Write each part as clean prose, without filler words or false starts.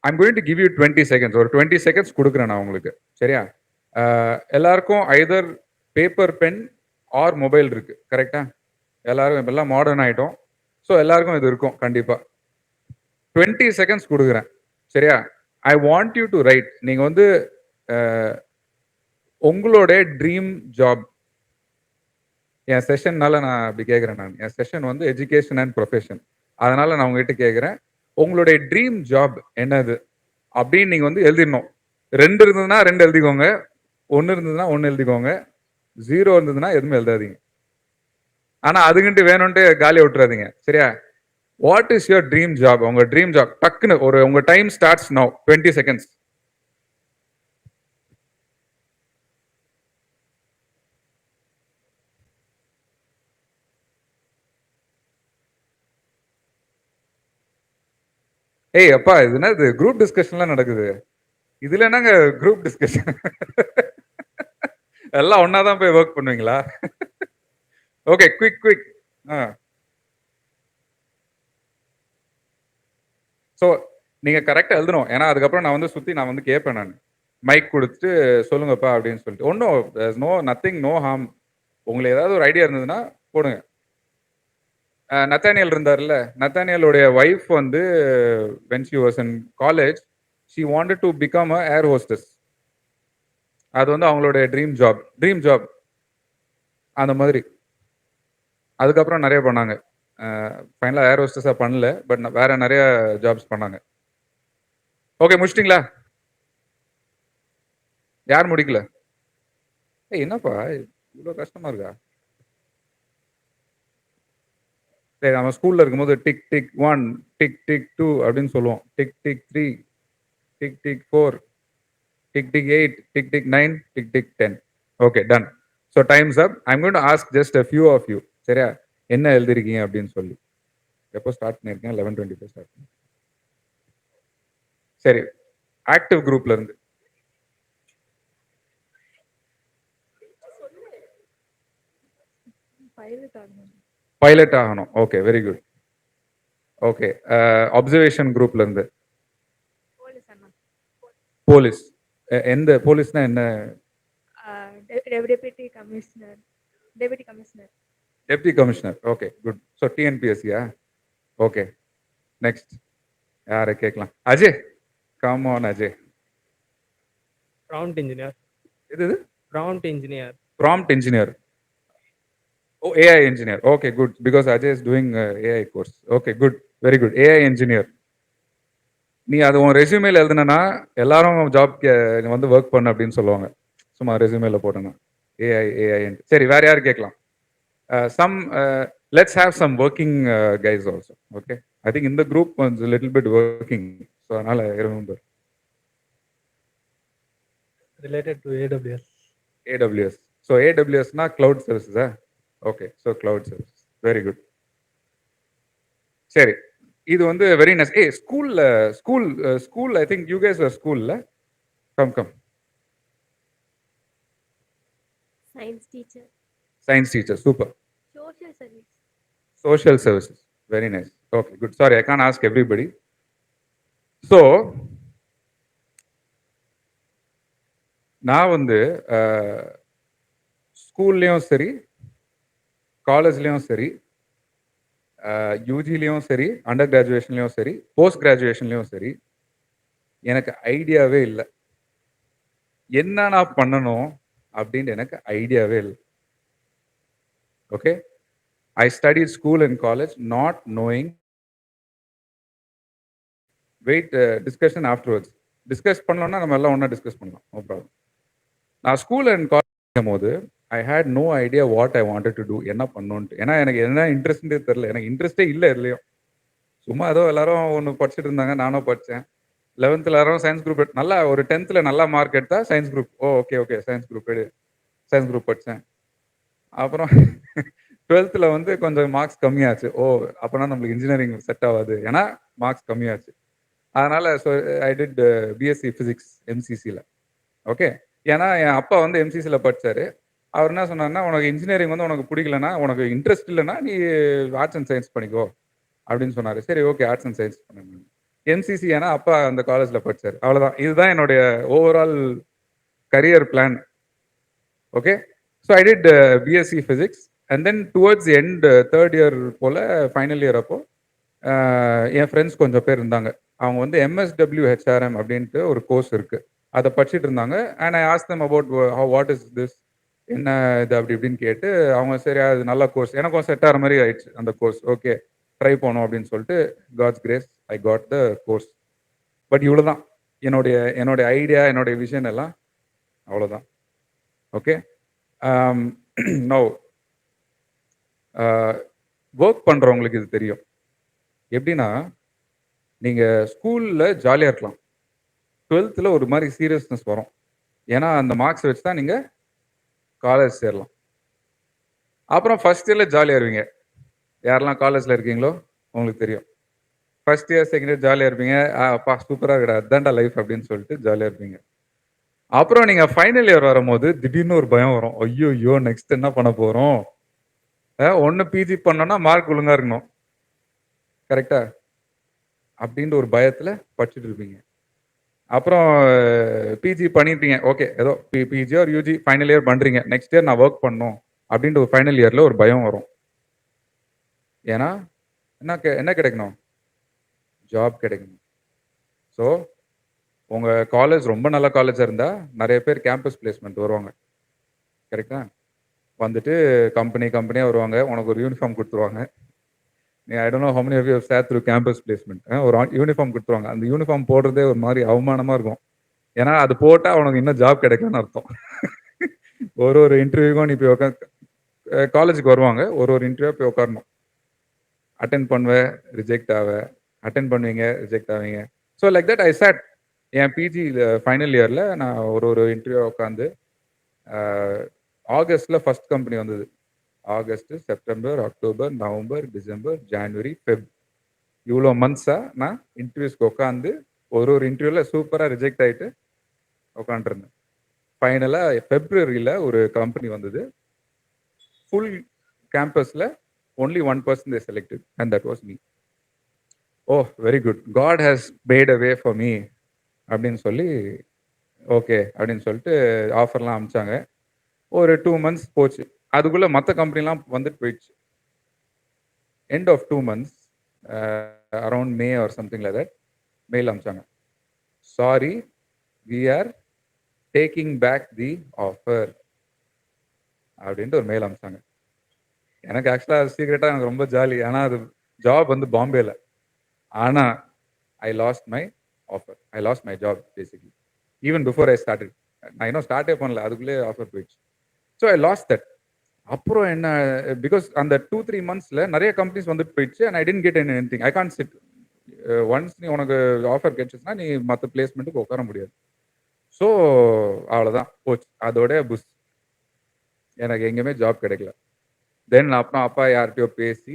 I'm going to give you 20 seconds. ஒரு 20 seconds கொடுக்குறேன் நான் உங்களுக்கு. சரியா? எல்லாருக்கும் either paper, pen or mobile இருக்கு. கரெக்ட்டா? எல்லாரும் இப்பல்லாம் மாடர்ன் ஆயிட்டோம். ஸோ எல்லாருக்கும் இது இருக்கும் கண்டிப்பா. 20 செகண்ட்ஸ் குடுக்குறேன். சரியா? ஐ வாண்ட் யூ டு ரைட். நீங்க வந்து அ உங்களோட ட்ரீம் ஜாப். என் செஷன்னால நான் அப்படி கேட்கிறேன் நான். என் செஷன் வந்து எஜுகேஷன் அண்ட் ப்ரொஃபஷன். அதனால நான் உங்ககிட்ட கேட்கிறேன். உங்களுடைய ட்ரீம் ஜாப் என்னது? அப்படின்னு நீங்க வந்து எழுதிடணும். 2 இருந்ததுன்னா 2 எழுதிக்கோங்க. 1 இருந்ததுன்னா 1 எழுதிக்கோங்க. 0 இருந்ததுன்னா எதுவுமே எழுதாதீங்க. ஆனா அதுக்குன்ட்டு வேணும்ன்ட்டு காலியா விட்டுறாதீங்க. சரியா? What is your dream job? உங்க ட்ரீம் ஜாப் டக்குன்னு உங்க டைம் ஸ்டார்ட்ஸ் நவ். 20 செகண்ட்ஸ். ஏய் அப்பா, இது என்னது குரூப் டிஸ்கஷன்லாம் நடக்குது? இதுல என்னங்க குரூப் டிஸ்கஷன்? எல்லாம் ஒன்னாதான் போய் ஒர்க் பண்ணுவீங்களா? Okay, quick. ஸோ நீங்க கரெக்டா எழுதணும். ஏன்னா அதுக்கப்புறம் நான் வந்து சுத்தி நான் வந்து கேட்பேன் நான். மைக் கொடுத்துட்டு சொல்லுங்கப்பா அப்படின்னு சொல்லிட்டு. ஒன்றும் நோ நத்திங், நோ ஹார்ம். உங்களுக்கு ஏதாவது ஒரு ஐடியா இருந்ததுன்னா போடுங்க. நத்தானியல் இருந்தார்ல, நத்தானியலுடைய ஒய்ஃப் வந்து when she was in college, she wanted to become a air hostess. அது வந்து அவங்களுடைய ட்ரீம் ஜாப் அந்த மாதிரி. அதுக்கப்புறம் நிறைய பண்ணாங்க. ஃபைனலாக ஏர் ஹோஸ்டஸா பண்ணல, பட் வேற நிறைய ஜாப்ஸ் பண்ணாங்க. ஓகே, முடிச்சிட்டிங்களா? யார் முடிக்கல? ஏய் என்னப்பா இவ்வளோ கஷ்டமா இருக்கா? சரி, நம்ம ஸ்கூல்ல இருக்கும்போது டிக் டிக் 1, டிக் டிக் 2 அப்படின்னு சொல்லுவோம். Tick tick 3, tick tick 4, tick tick 8, tick tick 9, tick tick 10. Okay, done. So time's up. I'm going to ask just a few of you. சரியா? என்ன எழுதிருக்கீங்க அப்படின்னு சொல்லி. எப்போ ஸ்டார்ட் பண்ணியிருக்கேன்? 11:25 ஸ்டார்ட் பண்ணி. சரி, ஆக்டிவ் குரூப்ல இருந்து பைலட் ஆகணும். Okay, very good. Okay, observation குரூப்ல இருந்து போலீஸ். எந்த போலீஸ்னா என்ன? Deputy commissioner. Okay, good. So டிஎன்பிஎஸ்சியா? ஓகே, நெக்ஸ்ட் யாரை கேட்கலாம்? Ajay, come on Ajay. Prompt engineer. இது prompt engineer. Prompt engineer. Oh, AI engineer. Okay, good. Because Ajay is doing AI course. Okay, good, very good. AI engineer. நீ அது உன் ரெஸ்யூமேல எழுதுனா எல்லாரும் job வந்து ஒர்க் பண்ண அப்படின்னு சொல்லுவாங்க. சும்மா ரெஸ்யூமேல போட்டேன்னா ஏஐ. சரி, வேற யாரு கேட்கலாம்? Some let's have some working guys also. Okay, I think இந்த குரூப் கொஞ்சம் லிட்டில் பிட் ஒர்க்கிங். ஸோ அதனால remember. Related to AWS. AWS. So ஏடபிள்யூஎஸ்னா கிளவுட் சர்வீசஸா? Okay, so cloud service. Very good. சரி, இது வந்து very nice. A school I think you guys are ஸ்கூல்ல. Come. Science teacher, super. Social services, very nice. Okay, good. Sorry, I can't ask everybody. So நான் வந்து ஸ்கூல்லையும் சரி, காலேஜ்லேயும் சரி, யூஜிலையும் சரி, அண்டர் கிராஜுவேஷன்லையும் சரி, போஸ்ட் கிராஜுவேஷன்லையும் சரி, எனக்கு ஐடியாவே இல்லை. என்ன நான் பண்ணணும் அப்படின்னு எனக்கு ஐடியாவே இல்லை. Okay, I studied school and college not knowing. Wait, discussion afterwards. Discuss பண்ணோம்னா நம்ம எல்லாம் ஒன்றா டிஸ்கஸ் பண்ணலாம், நோ ப்ராப்ளம். நான் ஸ்கூல் அண்ட் காலேஜ் போது I had no idea what I wanted to do, என்ன பண்ணணுன்ட்டு. ஏன்னா எனக்கு என்ன இன்ட்ரெஸ்ட்னே தெரில. எனக்கு இன்ட்ரெஸ்டே இல்லை எதுலையும். சும்மா ஏதோ எல்லாரும் ஒன்று படிச்சுட்டு இருந்தாங்க, நானும் படித்தேன். 11th எல்லாரும் சயின்ஸ் குரூப். நல்லா ஒரு 10th நல்லா மார்க் எடுத்தா science group. Okay science group எடு. சயின்ஸ் குரூப் படித்தேன். அப்புறம் 12th வந்து கொஞ்சம் மார்க்ஸ் கம்மியாச்சு. அப்போனா நம்மளுக்கு இன்ஜினியரிங் செட் ஆகாது, ஏன்னா மார்க்ஸ் கம்மியாச்சு. அதனால so I did BSc physics எம்சிசியில். ஓகே, ஏன்னா என் அப்பா வந்து எம்சிசியில் படித்தார். அவர் என்ன சொன்னார்னா, உனக்கு இன்ஜினியரிங் வந்து உனக்கு பிடிக்கலன்னா, உனக்கு இன்ட்ரெஸ்ட் இல்லைன்னா நீ ஆர்ட்ஸ் அண்ட் சயின்ஸ் பண்ணிக்கோ அப்படின்னு சொன்னார். சரி, ஓகே, ஆர்ட்ஸ் அண்ட் சயின்ஸ் பண்ணேன். எம்சிசி ஏன்னா அப்பா அந்த காலேஜ்ல படிச்சாரு. அவ்வளவுதான். இதுதான் என்னுடைய overall career plan. Okay. So I did BSc physics and then towards end third year போல ஃபைனல் இயர் அப்போ என் ஃப்ரெண்ட்ஸ் கொஞ்சம் பேர் இருந்தாங்க. அவங்க வந்து எம்எஸ்டபிள்யூ ஹெச்ஆர்எம் அப்படின்ட்டு ஒரு கோர்ஸ் இருக்கு. அதை படிச்சுட்டு இருந்தாங்க. And I ask them about what is this, என்ன இது அப்படி இப்படின்னு கேட்டு அவங்க சரி அது நல்ல கோர்ஸ் எனக்கும் செட் ஆகிற மாதிரி ஆயிடுச்சு அந்த கோர்ஸ். ஓகே ட்ரை பண்ணோம் அப்படின்னு சொல்லிட்டு God's grace I got the course. But இவ்வளோதான் என்னுடைய என்னுடைய ஐடியா என்னுடைய விஷன் எல்லாம் அவ்வளோதான். ஓகே. நோ ஒர்க் பண்ணுறவங்களுக்கு இது தெரியும். எப்படின்னா நீங்கள் ஸ்கூலில் ஜாலியாக இருக்கலாம், 12th ஒரு மாதிரி சீரியஸ்னஸ் வரும். ஏன்னா அந்த மார்க்ஸ் வச்சு தான் நீங்கள் காலேஜ் சேரலாம். அப்புறம் ஃபர்ஸ்ட் இயரில் ஜாலியாக இருப்பீங்க. யாரெல்லாம் காலேஜில் இருக்கீங்களோ உங்களுக்கு தெரியும். ஃபர்ஸ்ட் இயர் செகண்ட் இயர் ஜாலியாக இருப்பீங்க. அப்பா சூப்பராக இருக்கா அதான்டா லைஃப் அப்படின்னு சொல்லிட்டு ஜாலியாக இருப்பீங்க. அப்புறம் நீங்கள் ஃபைனல் இயர் வரும்போது திடீர்னு ஒரு பயம் வரும். ஐயோ நெக்ஸ்ட் என்ன பண்ண போகிறோம். ஒன்று பிஜி பண்ணோன்னா மார்க் ஒழுங்காக இருக்கணும், கரெக்டா அப்படின்ற ஒரு பயத்தில் படிச்சுட்டு இருப்பீங்க. அப்புறம் பிஜி பண்ணியிருப்பீங்க. ஓகே ஏதோ பிஜி ஒரு யூஜி ஃபைனல் இயர் பண்ணுறீங்க. நெக்ஸ்ட் இயர் நான் ஒர்க் பண்ணணும் அப்படின்ற ஒரு ஃபைனல் இயரில் ஒரு பயம் வரும். ஏன்னா என்ன கிடைக்கணும், ஜாப் கிடைக்கணும். ஸோ உங்கள் காலேஜ் ரொம்ப நல்ல காலேஜாக இருந்தால் நிறைய பேர் கேம்பஸ் பிளேஸ்மெண்ட் வருவாங்க, கரெக்டா. வந்துட்டு கம்பெனியாக வருவாங்க, உனக்கு ஒரு யூனிஃபார்ம் கொடுத்துருவாங்க. I don't know how many of you have sat through campus placement. ஒரு யூனிஃபார்ம் கொடுத்துருவாங்க. அந்த யூனிஃபார்ம் போடுறதே ஒரு மாதிரி அவமானமாக இருக்கும். ஏன்னா அது போட்டால் அவனுக்கு இன்னும் ஜாப் கிடைக்கலன்னு அர்த்தம். ஒரு இன்டர்வியூக்கும் நீ போய் உட்காந்து காலேஜுக்கு வருவாங்க, ஒரு இன்டர்வியூ போய் உட்காரணும். அட்டென்ட் பண்ணுவேன், ரிஜெக்ட் ஆவேன், அட்டென்ட் பண்ணுவீங்க, ரிஜெக்ட் ஆவீங்க. So like that I sat. என் பிஜி ஃபைனல் இயரில் நான் ஒரு இன்டர்வியூ உட்காந்து ஆகஸ்டில் ஃபர்ஸ்ட் கம்பெனி வந்தது. August, September, October, November, December, January, Feb, இவ்வளோ மந்த்ஸாக நான் இன்டர்வியூஸ்க்கு உட்காந்து ஒரு இன்டர்வியூவில் சூப்பராக ரிஜெக்ட் ஆகிட்டு உட்காந்துருந்தேன். ஃபைனலாக ஃபெப்ரவரியில் ஒரு கம்பெனி வந்தது. ஃபுல் கேம்பஸில் only one person they selected and that was me. Oh very good, God has made a way for me அப்படின்னு சொல்லி ஓகே அப்படின்னு சொல்லிட்டு ஆஃபர்லாம் அனுப்பிச்சாங்க. ஒரு 2 months போச்சு. அதுக்குள்ளே மற்ற கம்பெனிலாம் வந்துட்டு போயிடுச்சு. End of 2 months around May or something like that mail அனுப்பிச்சாங்க. Sorry, we are taking back the offer அப்படின்ட்டு ஒரு மெயில் அனுப்பிச்சாங்க. எனக்கு ஆக்சுவலாக சீக்ரெட்டாக எனக்கு ரொம்ப ஜாலி. ஆனால் அது ஜாப் வந்து பாம்பேல. ஆனால் ஐ last my offer, I last my job basically even before I started. நான் இன்னும் ஸ்டார்ட்டே பண்ணல, அதுக்குள்ளே ஆஃபர் போயிடுச்சு. So I last that. அப்புறம் என்ன, பிகாஸ் அந்த 2-3 monthsல நிறைய கம்பெனிஸ் வந்துட்டு போயிடுச்சு and I didn't get anything. I can't sit. Once நீ உனக்கு ஆஃபர் கிடைச்சிச்சுன்னா நீ மற்ற பிளேஸ்மெண்ட்டுக்கு உட்கார முடியாது. ஸோ அவ்வளோதான் போச்சு, அதோட புஷ். எனக்கு எங்கேயுமே ஜாப் கிடைக்கல. தென் அப்புறம் அப்பா யார்கிட்டயோ பேசி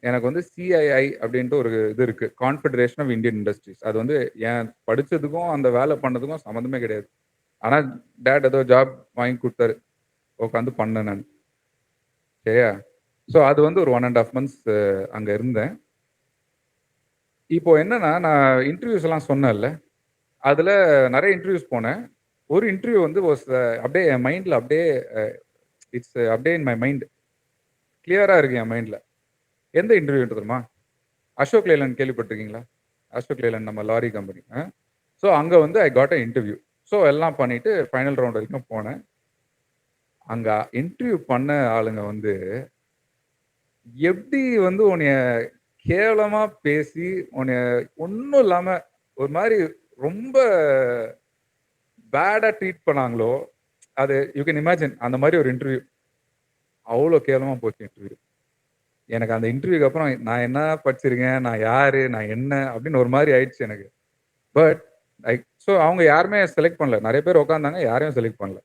எனக்கு வந்து சிஐஐ அப்படின்ட்டு ஒரு இது இருக்குது, கான்ஃபெடரேஷன் ஆஃப் இந்தியன் இண்டஸ்ட்ரீஸ். அது வந்து என் படித்ததுக்கும் அந்த வேலை பண்ணதுக்கும் சம்மந்தமே கிடையாது. ஆனால் டேட் ஏதோ ஜாப் வாங்கி கொடுத்தாரு, உட்காந்து பண்ணேன் நான். சரியா. ஸோ அது வந்து ஒரு 1.5 months அங்கே இருந்தேன். இப்போ என்னன்னா நான் இன்டர்வியூஸ் எல்லாம் சொன்னேன்ல, அதில் நிறைய இன்டர்வியூஸ் போனேன். ஒரு இன்டர்வியூ வந்து அப்படியே என் மைண்டில் அப்படியே இட்ஸ் அப்படியே இன் மை மைண்ட் கிளியராக இருக்கு என் மைண்டில். எந்த இன்டர்வியூ தெரியுமா? அசோக் லேலண்ட் கேள்விப்பட்டிருக்கீங்களா? அசோக் லேலண்ட் நம்ம லாரி கம்பெனி. ஸோ அங்கே வந்து I got a interview. So எல்லாம் பண்ணிவிட்டு ஃபைனல் ரவுண்ட் வரைக்கும் போனேன். அங்கே இன்டர்வியூ பண்ண ஆளுங்க வந்து எப்படி வந்து உன்னைய கேவலமாக பேசி உன்னைய ஒன்றும் இல்லாமல் ஒரு மாதிரி ரொம்ப பேடாக ட்ரீட் பண்ணாங்களோ, அது யூ கேன் இமேஜின். அந்த மாதிரி ஒரு இன்டர்வியூ அவ்வளோ கேவலமாக போச்சு இன்டர்வியூ. எனக்கு அந்த இன்டர்வியூக்கு அப்புறம் நான் என்ன படிச்சிருக்கேன், நான் யாரு, நான் என்ன அப்படின்னு ஒரு மாதிரி ஆயிடுச்சு எனக்கு. பட் ஸோ அவங்க யாருமே செலக்ட் பண்ணல. நிறைய பேர் உட்காந்தாங்க, யாரையும் செலக்ட் பண்ணல.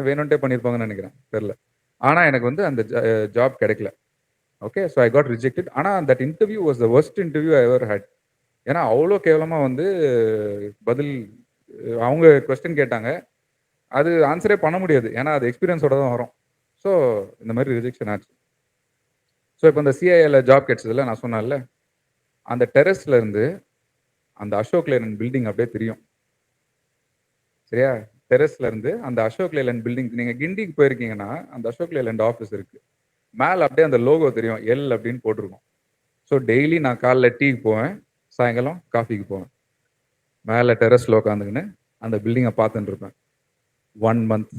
வேணும்ட்டே பண்ணியிருப்பாங்கன்னு நினைக்கிறேன், தெரில. ஆனால் எனக்கு வந்து அந்த ஜாப் கிடைக்கல. Okay, so I got rejected. ஆனால் that interview was the worst interview I ever had. ஏன்னா அவ்வளோ கேவலமாக வந்து பதில் அவங்க கொஸ்டின் கேட்டாங்க, அது ஆன்சரே பண்ண முடியாது. ஏன்னா அது எக்ஸ்பீரியன்ஸோட தான் வரும். ஸோ இந்த மாதிரி ரிஜெக்ஷன் ஆச்சு. ஸோ இப்போ இந்த சிஐஏல ஜாப் கிடைச்சதில்ல நான் சொன்னேன்ல, அந்த டெரஸ்ல இருந்து அந்த அசோக் லேலண்ட் பில்டிங் அப்படியே தெரியும். சரியா? டெரஸ்ல இருந்து அந்த அசோக் லேலண்ட் பில்டிங் நீங்க கிண்டிக்கு போயிருக்கீங்கன்னா, அந்த அசோக் லேலண்ட் ஆஃபீஸ் இருக்கு. மேல அப்படியே அந்த லோகோ தெரியும். எல் அப்படின்னு போட்டிருக்கும். ஸோ டெய்லி நான் காலைல டீக்கு போவேன். சாயங்காலம் காஃபிக்கு போவேன். மேல டெரஸ்ல உட்காந்துக்கின்னு அந்த பில்டிங்கை பார்த்துட்டு இருப்பேன். 1 month.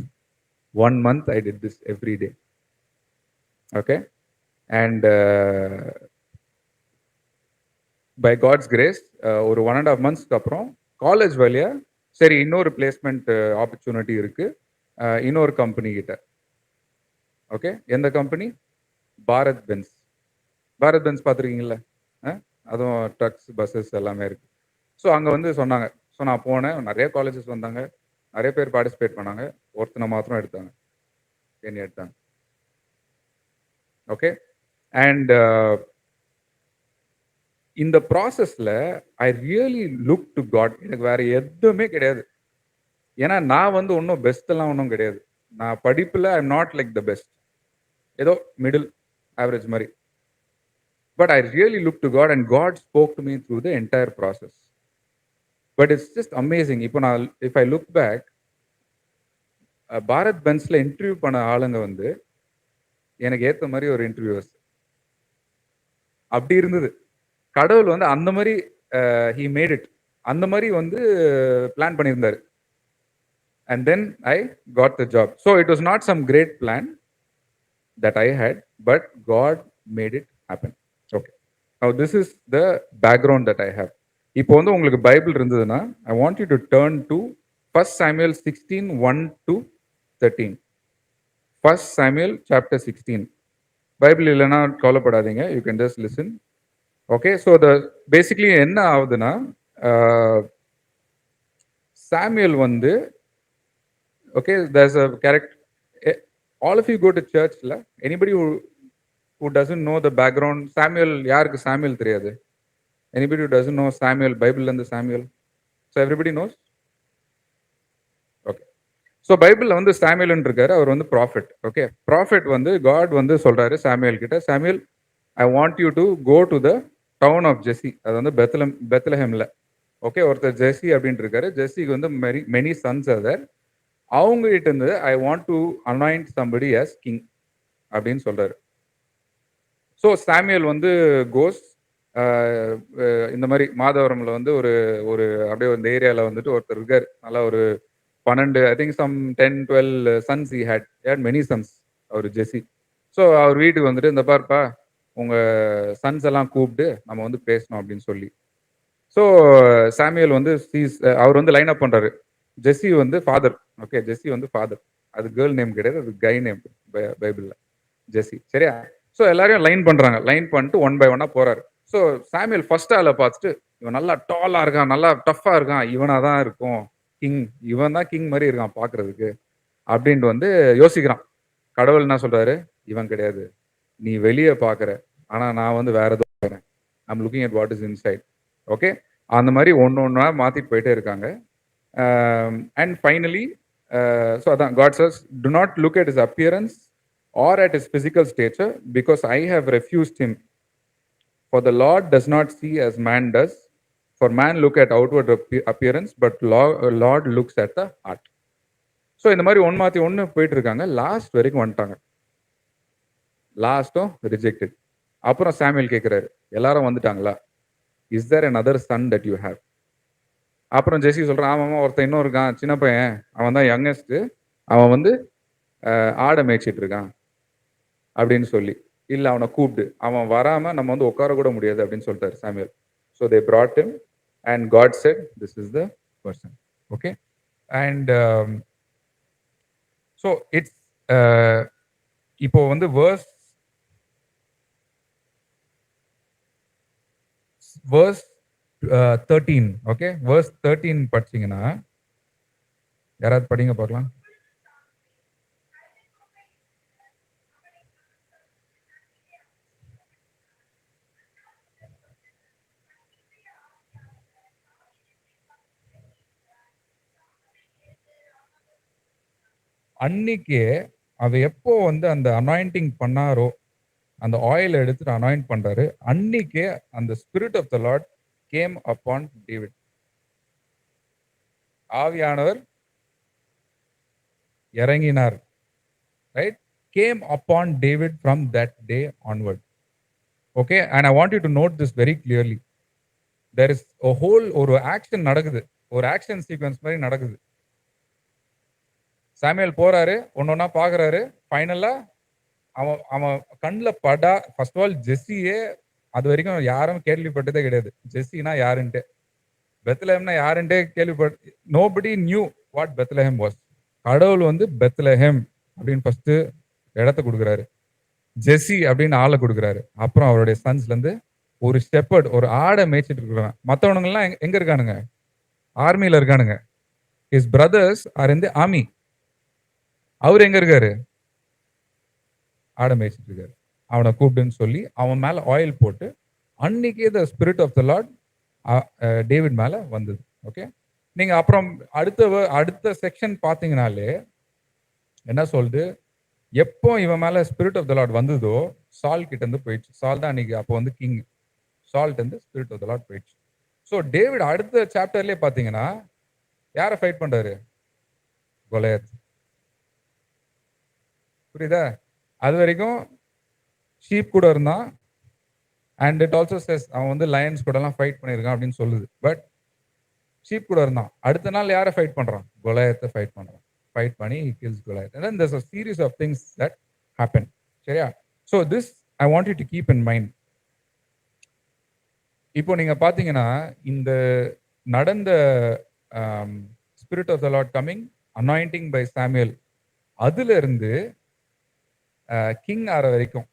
1 month I did this every day. Okay? And by God's grace, ஒரு 1.5 monthsக்கு அப்புறம் காலேஜ் வழியா சரி இன்னொரு பிளேஸ்மெண்ட் ஆப்பர்ச்சுனிட்டி இருக்கு இன்னொரு கம்பெனி கிட்ட. ஓகே, எந்த company? Bharat Benz. Bharat Benz பார்த்துருக்கீங்களா? அதுவும் ட்ரக்ஸ் பஸ்ஸஸ் எல்லாமே இருக்கு. ஸோ அங்கே வந்து சொன்னாங்க. ஸோ நான் போனேன். நிறைய காலேஜஸ் வந்தாங்க, நிறைய பேர் பார்ட்டிசிபேட் பண்ணாங்க. ஒருத்தனை மாத்திரம் எடுத்தாங்க, என்னை எடுத்தாங்க. ஓகே, அண்ட் இந்த ப்ராசஸ்ல I really look to God. எனக்கு வேற எதுவுமே கிடையாது. ஏன்னா நான் வந்து ஒன்றும் பெஸ்ட் எல்லாம் ஒன்றும் கிடையாது. நான் படிப்புல I am not like the best, ஏதோ மிடில் ஆவரேஜ் மாதிரி. But I really look to God and God spoke to me through the entire process. But it's just amazing. இப்போ நான் if I look back, Bharat பென்ஸ்ல interview பண்ண ஆளுங்க வந்து எனக்கு ஏற்ற மாதிரி ஒரு இன்டர்வியூவர்ஸ் அப்படி இருந்தது. கடவுள் வந்து அந்த மாதிரி ஹி மேட் இட், அந்த மாதிரி வந்து பிளான் பண்ணியிருந்தாரு. And then I got the job. So it was not some great plan that I had, but God made it happen. Okay, now this is the background that I have. இப்போ வந்து உங்களுக்கு Bible இருந்ததுன்னா I want you to turn to 1 Samuel 16, 1 to 13. 1 Samuel chapter 16. Bible இல்லைன்னா கவலைப்படாதீங்க, you can just listen. Okay, so basically என்ன ஆகுதுன்னா, Samuel வந்து okay there's a character. All of you go to சர்ச்ல, anybody who doesn't know the background, Samuel யாருக்கு Samuel தெரியாது? Anybody who doesn't know Samuel, பைபிள்ல இருந்து சாமுவேல்? So everybody knows. Okay, so பைபிளில் வந்து சாமுவேல்னு இருக்காரு, அவர் வந்து ப்ராஃபிட். ஓகே, ப்ராஃபிட் வந்து காட் வந்து சொல்றாரு சாமுவேல் கிட்ட, Samuel I want you to go to the town of Jesse, அது வந்து பெத்லஹேம்ல. ஓகே, ஒருத்தர் ஜெஸ்ஸி அப்படின்ட்டு இருக்காரு. ஜெஸ்ஸிக்கு வந்து மெனி சன்ஸ் அதர். அவங்க கிட்ட இருந்து I want to anoint somebody as king அப்படின்னு சொல்றாரு. ஸோ சாமுவேல் வந்து கோஸ் இந்த மாதிரி மாதவரம்ல வந்து ஒரு ஒரு அப்படியே இந்த ஏரியாவில் வந்துட்டு ஒருத்தர் இருக்கார். நல்லா ஒரு 12, I think some 10, 12 sons he had many sons அவர் ஜெஸ்ஸி. ஸோ அவர் வீட்டுக்கு வந்துட்டு, இந்த பார்ப்பா உங்க சன்ஸ் எல்லாம் கூப்பிட்டு நம்ம வந்து பேசணும் அப்படின்னு சொல்லி. ஸோ சாமுவேல் வந்து அவர் வந்து லைன் அப் பண்றாரு. ஜெஸ்ஸி வந்து ஃபாதர். ஓகே, ஜெஸ்ஸி வந்து ஃபாதர். அது கேர்ள் நேம் கிடையாது, அது கை நேம் பைபிள்ல, ஜெஸ்ஸி. சரியா? ஸோ எல்லாரையும் லைன் பண்றாங்க. லைன் பண்ணிட்டு 1 by 1 போறாரு. ஸோ சாமுவேல் ஃபர்ஸ்ட் ஆளை பார்த்துட்டு, இவன் நல்லா டாலா இருக்கான், நல்லா டஃபா இருக்கான், இவனா தான் இருக்கும் கிங், இவன் தான் கிங் மாதிரி இருக்கான் பாக்குறதுக்கு அப்படின்ட்டு வந்து யோசிக்கிறான். கடவுள் என்ன சொல்றாரு? இவன் கிடையாது, நீ வெளியே பாக்குற, ஆனா நான் வந்து வேற ஏதோ பாக்குறேன். I'm looking at what is inside. Okay, அந்த மாதிரி ஒன்னொன்னா மாத்திட்டு போயிட்டே இருக்காங்க. அண்ட் ஃபைனலி ஸோ அதான் God says, do not look at his appearance or at his physical stature, because I have refused him. For the Lord does not see as man does. For man look at outward appearance, but Lord looks at the heart. So இந்த மாதிரி ஒன்று மாற்றி ஒன்று போயிட்டு இருக்காங்க. Last வரைக்கும் வந்துட்டாங்க. லாஸ்ட்டும் rejected. அப்புறம் சாமுவேல் கேட்குறாரு, எல்லாரும் வந்துட்டாங்களா? Is there another son that you have? அப்புறம் ஜெஸ்ஸி சொல்கிறான், ஆமாம் ஒருத்தன் இன்னும் இருக்கான், சின்ன பையன், அவன் தான் யங்கஸ்ட், அவன் வந்து ஆடை மேய்ச்சிட்டு இருக்கான் அப்படின்னு சொல்லி. இல்லை, அவனை கூப்பிட்டு, அவன் வராமல் நம்ம வந்து உட்கார கூட முடியாது அப்படின்னு சொல்லிட்டாரு Samuel. So they brought him and God said, this is the person. Okay, and so it's இப்போ வந்து verse 13. ஓகே, verse 13 படிச்சீங்கன்னா, யாராவது படிங்க பார்க்கலாம். அன்னைக்கே அவ எப்போ வந்து அந்த அனாயிண்டிங் பண்ணாரோ, அந்த ஆயில் எடுத்துட்டு அனாயிண்ட் பண்றாரு, அன்னைக்கே அந்த spirit of the Lord came upon David. ஆவியானவர் இறங்கினார், right? Came upon David from that day onward. Okay, and I want you to note this very clearly. There is a whole ஒரு action நடக்குது, ஒரு action sequence மாதிரி நடக்குது. Samuel போறாரு, ஒன்னொன்னா பாக்குறாரு. ஃபைனலா அவன் அவன் கண்ணில் படா. ஃபர்ஸ்ட் ஆஃப் ஆல் ஜெஸ்ஸியே அது வரைக்கும் யாரும் கேள்விப்பட்டதே கிடையாது. ஜெஸ்ஸினா யாருன்ட்டு, பெத்லஹேம்னா யாருன்ட்டே கேள்விப்பட்டு nobody new what Bethlehem was. கடவுள் வந்து பெத்லஹேம் அப்படின்னு ஃபர்ஸ்ட் இடத்த கொடுக்குறாரு, ஜெஸ்ஸி அப்படின்னு ஆளை கொடுக்குறாரு. அப்புறம் அவருடைய சன்ஸ்ல இருந்து ஒரு ஷெப்பர்ட், ஒரு ஆடை மேய்ச்சிட்டு இருக்கிறான். மற்றவனுங்கெல்லாம் எங்க இருக்கானுங்க? ஆர்மியில இருக்கானுங்க. His brothers are in the army. அவர் எங்க இருக்காரு? ஆடை மேய்ச்சிட்டு இருக்காரு. அவனை கூப்பிடுன்னு சொல்லி அவன் மேல ஆயில் போட்டு அன்னைக்கே the spirit of the Lord David மேல வந்தது. ஓகே, நீங்க அப்புறம் அடுத்த செக்ஷன் பாத்தீங்கன்னாலே என்ன சொல்லுது, எப்போ இவன் மேல ஸ்பிரிட் ஆஃப் த லார்ட் வந்ததோ சால் கிட்ட இருந்து போயிடுச்சு. சால் தான் அன்னைக்கு அப்போ வந்து கிங். சால்ட் இருந்து ஸ்பிரிட் ஆஃப் த லார்ட் போயிடுச்சு. ஸோ டேவிட் அடுத்த சாப்டர்லயே பாத்தீங்கன்னா யாரை ஃபைட் பண்றாரு? கொலையத். புரியுதா? அது வரைக்கும் ஷீப் கூட இருந்தான். அண்ட் இட் ஆல்சோ செஸ் அவன் வந்து லயன்ஸ் கூட எல்லாம் ஃபைட் பண்ணியிருக்கான் அப்படின்னு சொல்லுது. பட் ஷீப் கூட இருந்தான். அடுத்த நாள் யாரை ஃபைட் பண்றான்? கொலையத்தை ஃபைட் பண்றான். ஃபைட் பண்ணி he kills Goliath. And then there's a series of things that happen. சரியா? So this I want you to keep in mind. இப்போ நீங்க பாத்தீங்கன்னா இந்த நடந்த spirit of the Lord coming, anointing by Samuel, அதுல இருந்து கிங் ஆற வரைக்கும்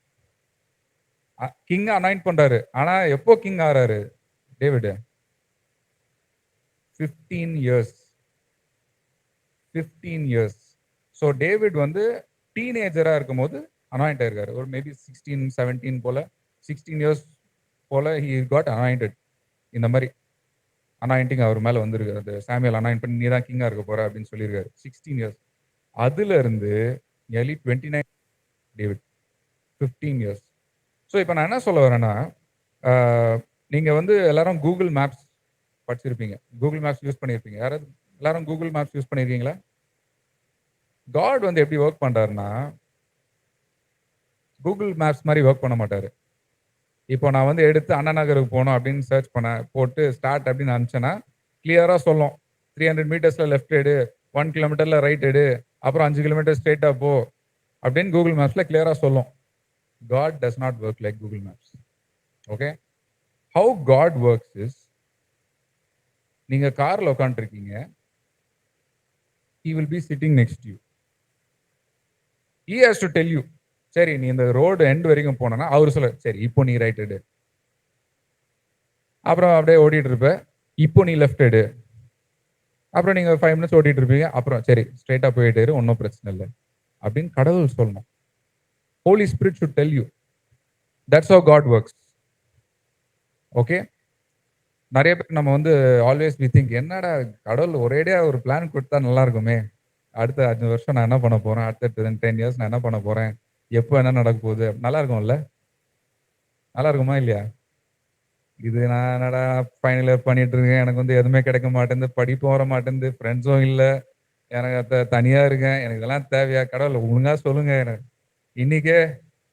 கிங் அனாயிண்ட் பண்றாரு. ஆனா எப்போ கிங் ஆறாரு David? 15 years. 15 years. So David வந்து டீனேஜரா இருக்கும் போது அனாயிண்ட் ஆயிருக்காரு. ஒரு மேபி 16, 17 போல, 16 years போல he got anointed. இந்த மாதிரி அனாயிண்டிங் அவர் மேல வந்திருக்கு. அது சாமுவேல் அனாயிண்ட் பண்ணி நீ தான் கிங்கா இருக்க போற அப்படின்னு சொல்லியிருக்காரு. 16 years. அதுல இருந்து nearly 29 டேவிட், 15 years. ஸோ இப்போ நான் என்ன சொல்ல வரேன்னா, நீங்க வந்து எல்லாரும் கூகுள் மேப்ஸ் படிச்சிருப்பீங்க, கூகுள் மேப்ஸ் யூஸ் பண்ணியிருப்பீங்க. யாராவது எல்லாரும் கூகுள் மேப்ஸ் யூஸ் பண்ணியிருக்கீங்களா? காட் வந்து எப்படி ஒர்க் பண்றாருன்னா, கூகுள் மேப்ஸ் மாதிரி ஒர்க் பண்ண மாட்டாரு. இப்போ நான் வந்து எடுத்து அண்ணா நகருக்கு போகணும் அப்படின்னு சர்ச் பண்ண போட்டு ஸ்டார்ட் அப்படின்னு அனுப்பிச்சேன்னா கிளியரா சொல்லும், 300 மீட்டர்ஸ்ல லெஃப்ட் எடு, 1 கிலோமீட்டர்ல ரைட் எடு, அப்புறம் 5 கிலோமீட்டர் ஸ்ட்ரெயிட்டா போ அப்படின்னு கூகுள் மேப்ஸ்ல கிளியரா சொல்லும். God does not work like Google Maps. Okay? How God works is, நீங்க கார்ல உட்காந்துருக்கீங்க, he will be sitting next to you. He has to tell you, சரி நீ இந்த ரோடு எண்ட் வரைக்கும் போனா அவரு சொல்ல, சரி இப்போ நீ ரைட் எடு. அப்புறம் அப்படியே ஓடிட்டு இருப்ப, இப்போ நீ லெஃப்ட் எடு. அப்புறம் நீங்க 5 minutes ஓடிட்டு இருப்பீங்க, அப்புறம் சரி ஸ்ட்ரெயிட்டா போயிட்டு இரு, ஒன்றும் பிரச்சனை இல்லை அப்படின்னு கடவுள் சொல்லணும். Holy Spirit should tell you. That's how God works. Okay? நிறைய பேர் நம்ம வந்து ஆல்வேஸ் வி திங்க், என்னடா கடவுள் ஒரேடியா ஒரு பிளான் கொடுத்தா நல்லா இருக்குமே, அடுத்த 5 வருஷம் நான் என்ன பண்ண போறேன், அடுத்த 10 years நான் என்ன பண்ண போறேன், எப்போ என்ன நடக்க போகுது, நல்லா இருக்கும்ல? நல்லா இருக்குமா இல்லையா? இது நான் என்னடா ஃபைனல் இயர் பண்ணிட்டு இருக்கேன், எனக்கு வந்து எதுவுமே கிடைக்க மாட்டேங்குது, படிப்பும் வர மாட்டேங்குது, ஃப்ரெண்ட்ஸும் இல்லை, எனக்கு தனியா இருக்கேன், எனக்கு இதெல்லாம் தேவையா? கடவுள் ஒழுங்கா சொல்லுங்க, எனக்கு இன்னைக்கே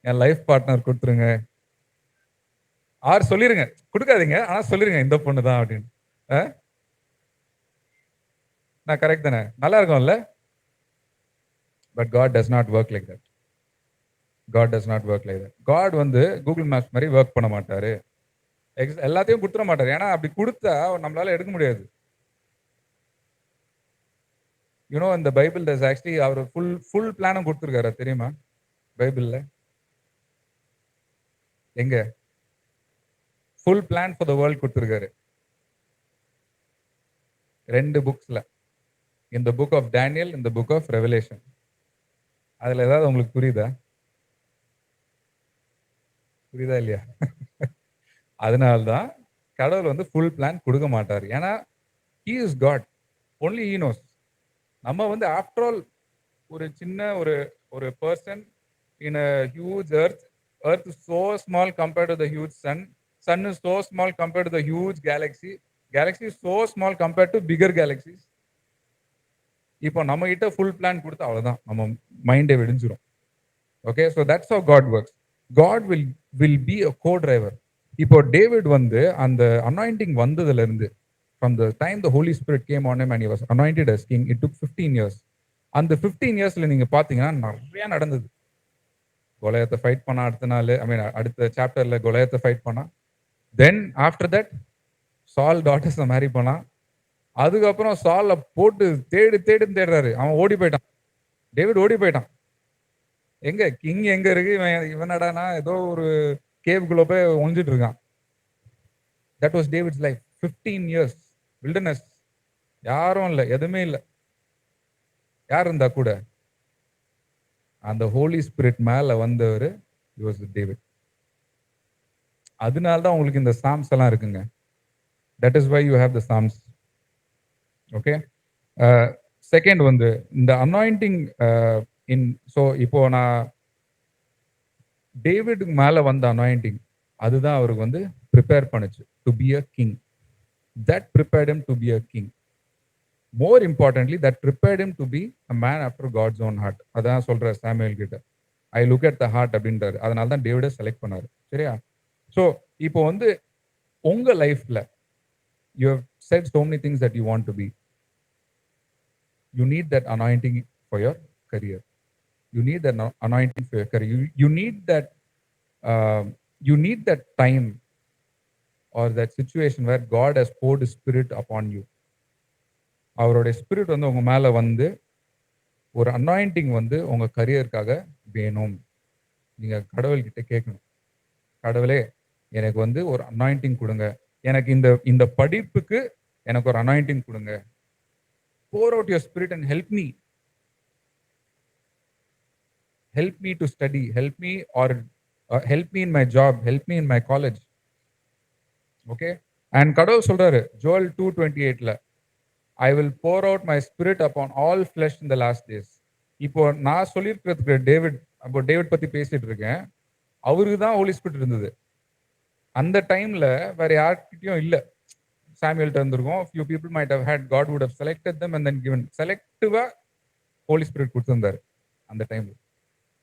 என் லைஃப் பார்ட்னர் கொடுத்துருங்க. சொல்லிருங்க, கொடுக்காதீங்க, ஆனா சொல்லிருங்க இந்த பொண்ணு தான் அப்படின்னு. நான் கரெக்ட் தானே? நல்லா இருக்கும்ல? But God does not work like that. God does not work like that. God வந்து கூகுள் மேப்ஸ் மாதிரி ஒர்க் பண்ண மாட்டாரு. எல்லாத்தையும் கொடுத்துட மாட்டாரு. ஏன்னா அப்படி கொடுத்தா நம்மளால எடுக்க முடியாது. யூனோ இந்த பைபிள் டஸ் ஆக்சுவலி அவர் ஃபுல் பிளானும் கொடுத்துருக்காரு, தெரியுமா? பைபிள்ல எங்க full plan for the world கொடுத்துருக்காரு 2 புக்ஸ்ல, இந்த புக் ஆஃப் டேனியல், இந்த புக் ஆஃப் ரெவலேஷன். அதுல ஏதாவது உங்களுக்கு புரியுதா? புரியுதா இல்லையா? அதனால்தான் கடவுள் வந்து ஃபுல் பிளான் கொடுக்க மாட்டார். ஏன்னா he is God, only he knows. நம்ம வந்து ஆஃப்டர் ஆல் ஒரு சின்ன ஒரு person in a huge earth so small compared to the huge sun. sun is so small compared to the huge galaxy. Galaxy is so small compared to bigger galaxies. இப்போ நம்ம கிட்ட full plan கொடுத்தா அவ்வளவுதான், நம்ம மைண்டே வெடிஞ்சிரும். Okay, so that's how God works. God will be a co driver. இப்போ David வந்து அந்த அனாயிண்டிங் வந்ததுல இருந்து, from the time the Holy Spirit came on him and he was anointed as king, it took 15 years. அந்த 15 இயர்ஸ்ல நீங்க பாத்தீங்கன்னா நிறைய நடந்தது. கோலியாத்தை ஃபைட் பண்ணா அடுத்த நாள், அடுத்த சாப்டர்ல கோலியாத்தை ஃபைட் பண்ணா. தென் ஆஃப்டர் தட் சால் டாட்டர்ஸை மேரி பண்ணா. அதுக்கப்புறம் சாலை போட்டு தேடுறாரு. அவன் ஓடி போயிட்டான், டேவிட் ஓடி போயிட்டான். எங்க கிங் எங்க இருக்கு, இவனடானா ஏதோ ஒரு கேவுக்குள்ள போய் ஒழிஞ்சிட்டு இருக்கான். That was David's life. 15 years wilderness, யாரும் இல்லை, எதுவுமே இல்லை. யார் இருந்தா கூட அந்த ஹோலி ஸ்பிரிட் மேல வந்தவர் டேவிட். அதனால்தான் உங்களுக்கு இந்த சாம்ஸ் எல்லாம் இருக்குங்க. That is why you have the Psalms. Okay, second வந்து இந்த அனாயிண்டிங் இன். ஸோ இப்போ நான் டேவிடுக்கு மேல வந்த அனாயிண்டிங் அதுதான் அவருக்கு வந்து ப்ரிப்பேர் பண்ணுச்சு to be a king. That prepared him to be a king. More importantly, that prepared him to be a man after God's own heart. அதான் சொல்ற சாமுவேல் கிட்ட, I look at the heart அப்படின்றாரு. அதனால தான் டேவிடை select பண்ணாரு. சரியா? So இப்போ வந்து உங்க லைஃப்ல you have set so many things that you want to be. You need that anointing for your career. You need that anointing for your career. You need that time or that situation where God has poured His Spirit upon you. அவருடைய spirit வந்து உங்க மேல வந்து ஒரு anointing வந்து உங்க கரியருக்காக வேணும். நீங்க கடவுள்கிட்ட கேட்கணும், கடவுளே எனக்கு வந்து ஒரு அனாயிண்டிங் கொடுங்க, எனக்கு இந்த படிப்புக்கு எனக்கு ஒரு அனாயிண்டிங் கொடுங்க. pour out your spirit and help me to study, help me in my job, help me in my college. Okay, and கடவுள் சொல்றாரு ஜோல் 2:28ல, I will pour out my spirit upon all flesh in the last days. இப்போ நான் சொல்லியிருக்கிறதுக்கு David பத்தி பேசிட்டு இருக்கேன். அவருக்கு தான் Holi spirit இருந்தது. அந்த டைம்ல வேற யார்கிட்டயும் இல்ல. சாமுவேல்ட்ட இருந்திருக்கும். few people might have had, God would have selected them and then given செலக்டிவா ஹோலி ஸ்பிரிட் கொடுத்திருந்தாரு அந்த டைம்ல.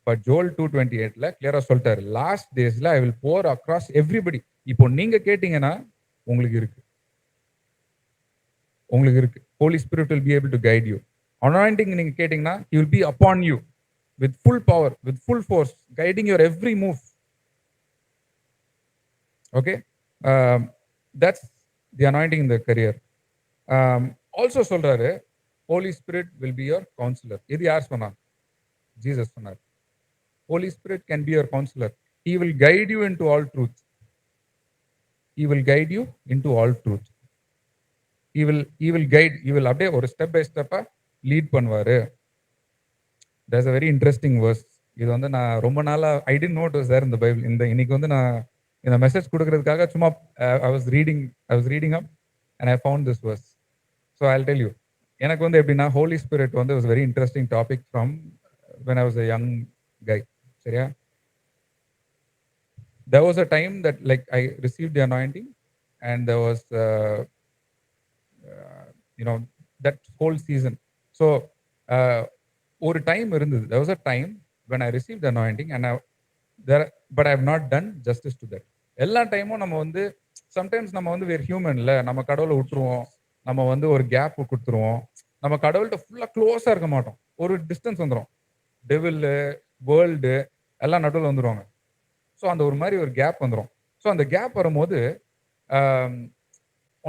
பட் ஜோல் 2:28ல கிளியரா சொல்லிட்டாரு, லாஸ்ட் டேஸ்ல I will pour across everybody. இப்போ நீங்க கேட்டீங்கன்னா உங்களுக்கு இருக்கு. Holy Spirit will be able to guide you. Anointing நீங்க கேட்டீங்கன்னா he will be upon you with full power, with full force, guiding your every move. Okay, that's the anointing in the career. Also சொல்றாரு Holy Spirit will be your counselor. இது யார் சொன்னா? Jesus சொன்னார். Holy Spirit can be your counselor. He will guide you into all truth. He will guide you into all truth. He will guide, he will அப்படியே ஒரு step by ஸ்டெப்பா lead பண்ணுவாரு. There's a very interesting verse. இது வந்து நான் ரொம்ப நாளா I didn't know it was there in the Bible. இன்னைக்கு வந்து நான் இந்த மெசேஜ் கொடுக்கிறதுக்காக சும்மா I was reading up and I found this verse. So I'll tell you. எனக்கு வந்து எப்படின்னா Holy Spirit வந்து was a very interesting topic from when I was a young guy. சரியா? There was a time that like I received the anointing and there was that whole season. So ஒரு time இருந்தது. There was a time when I received the anointing and but I have not done justice to that. எல்லா டைமும் நம்ம வந்து sometimes நம்ம வந்து வேற ஹியூமன்ல நம்ம கடவுளை விட்டுருவோம், நம்ம வந்து ஒரு கேப் கொடுத்துருவோம், நம்ம கடவுள்கிட்ட ஃபுல்லா க்ளோஸா இருக்க மாட்டோம், ஒரு டிஸ்டன்ஸ் வந்துடும். டெவில், வேர்ல்டு எல்லாம் நடுவில் வந்துடுவாங்க. ஸோ அந்த ஒரு மாதிரி ஒரு கேப் வந்துடும். ஸோ அந்த கேப் வரும்போது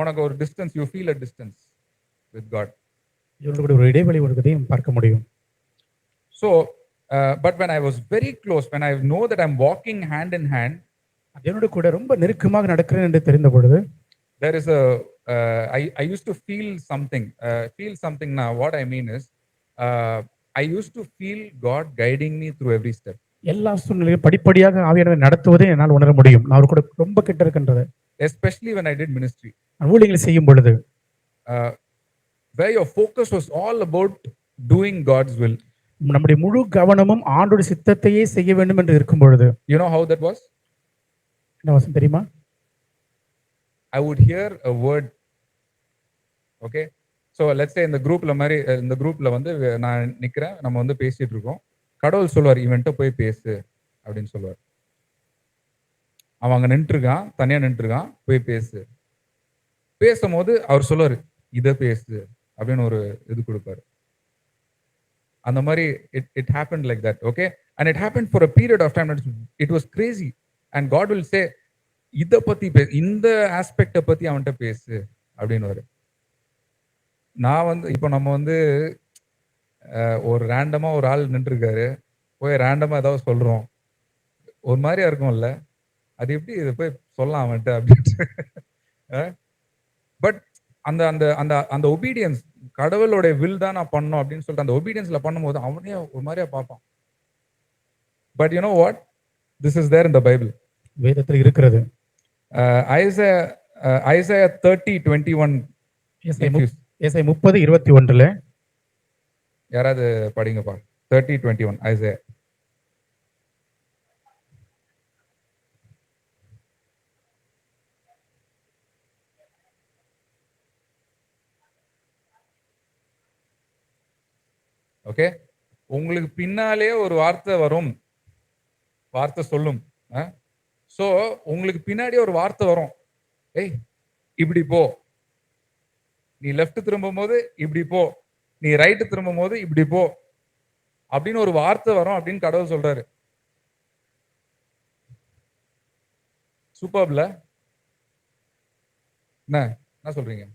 உனக்கு ஒரு distance, you feel a distance with God. இவர்களுடைய ஒரு இடைவெளி வருவதையும் பார்க்க முடியும். So but when I was very close, when I know that I'm walking hand in hand, என்னோட கூட ரொம்ப நெருக்கமாக நடக்கிறேன் என்று தெரிந்த பொழுது, there is I used to feel something. Now what I mean is I used to feel God guiding me through every step. எல்லா சூழ்நிலையும் படிப்படியாக ஆவியானவர் நடத்துவதை என்னால் உணர முடியும். நான் அவர் கூட ரொம்ப கிட்ட இருக்கின்றது. Especially when I did ministry. ஊழியங்களை செய்யும் பொழுது, where your focus was all about doing God's will. நம்முடைய முழு கவனமும் ஆண்டோட சித்தத்தையே செய்ய வேண்டும் என்று இருக்கும் பொழுது, you know how that was? என்ன வசனம் தெரியுமா? I would hear a word. Okay, so let's say இந்த குரூப்ல வந்து நான் நிக்கிறேன், நம்ம வந்து பேசிட்டு இருக்கோம். கடவுள் சொல்லுவார், இவன்ட்ட போய் பேசு அப்படின்னு சொல்லுவார். அவன் அங்க நின்றுருக்கான், தனியா நின்றுருக்கான், போய் பேசு. பேசும்போது அவர் சொல்லுவாரு, இத பேசு அப்படின்னு ஒரு இது கொடுப்பாரு. அந்த மாதிரி it happened like that. Okay, and it happened for a period of time. It was crazy, and God will say, இத பத்தி இந்த ஆஸ்பெக்ட பத்தி அவன்கிட்ட பேசு அப்படின்னு. நான் வந்து இப்போ நம்ம வந்து ஒரு ரேண்டமா ஒரு ஆள் நின்றுருக்காரு, போய் ரேண்டமா ஏதாவது சொல்றோம், ஒரு மாதிரியா இருக்கும்ல, அது எப்படி இதை போய் சொல்லலாம் அவன்கிட்ட அப்படின்ட்டு. பட் அந்த அந்த அந்த அந்த ஒபீடியன்ஸ், கடவுளோட வில் தான் நான் பண்ணணும் அப்படின்னு சொல்லிட்டு அந்த ஒபீடியன்ஸ்ல பண்ணும்போது அவனே ஒரு மாதிரியா பார்ப்பான். But you know what, this is there in the Bible. வேதத்தில் இருக்கிறது. ஐசையா 30:21. ஏசாயா 30:21 யாராவது படிங்கப்பா. 30:21 ஐசையா. ஓகே, உங்களுக்கு பின்னாலே ஒரு வார்த்தை வரும், வார்த்தை சொல்லும். ஸோ உங்களுக்கு பின்னாடியே ஒரு வார்த்தை வரும், ஏய் இப்படி போ, நீ லெஃப்ட் திரும்பும் போது இப்படி போ, நீ ரைட்டு திரும்பும் போது இப்படி போ அப்படின்னு ஒரு வார்த்தை வரும் அப்படின்னு கடவுள் சொல்றாரு. சூப்பர்ல என்ன சொல்றீங்க?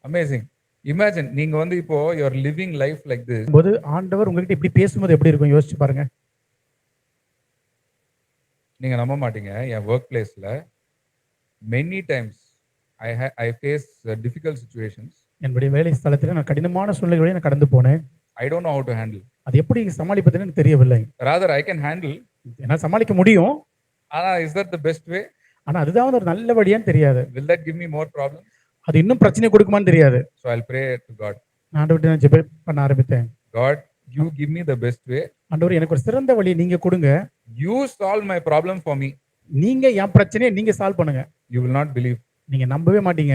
அமேசிங். இமேஜின், நீங்க வந்து இப்போ your living life like this போது ஆண்டவர் உங்ககிட்ட இப்படி பேசும்போது எப்படி இருக்கும் யோசிச்சு பாருங்க. நீங்க நம்ப மாட்டீங்க, என் ஒர்க் பிளேஸ்ல many times I face difficult situations. என்னுடைய வேலை ஸ்தலத்தில் நான் கடினமான சூழ்நிலைகளை நான் கடந்து போனேன். I don't know how to handle. அது எப்படி சமாளிப்பதுன்னு எனக்கு தெரியவில்லை. Rather I can handle. என்னால சமாளிக்க முடியும். ஆனா is that the best way? ஆனா அதுதான் ஒரு நல்ல வழியான்னு தெரியாது. Will that give me more problems? அது இன்னும் பிரச்சனை கொடுக்குமான்னு தெரியாது. So I'll pray to God. நான் ஆண்டவர்ட்ட நான் ஜெபம் பண்ண ஆரம்பித்தேன். God, you give me the best way. ஆண்டவர் எனக்கு ஒரு சிறந்த வழி நீங்க கொடுங்க. You solve my problem for me. நீங்க என் பிரச்சனையை நீங்க சால்வ் பண்ணுங்க. You will not believe. நீங்க நம்பவே மாட்டீங்க.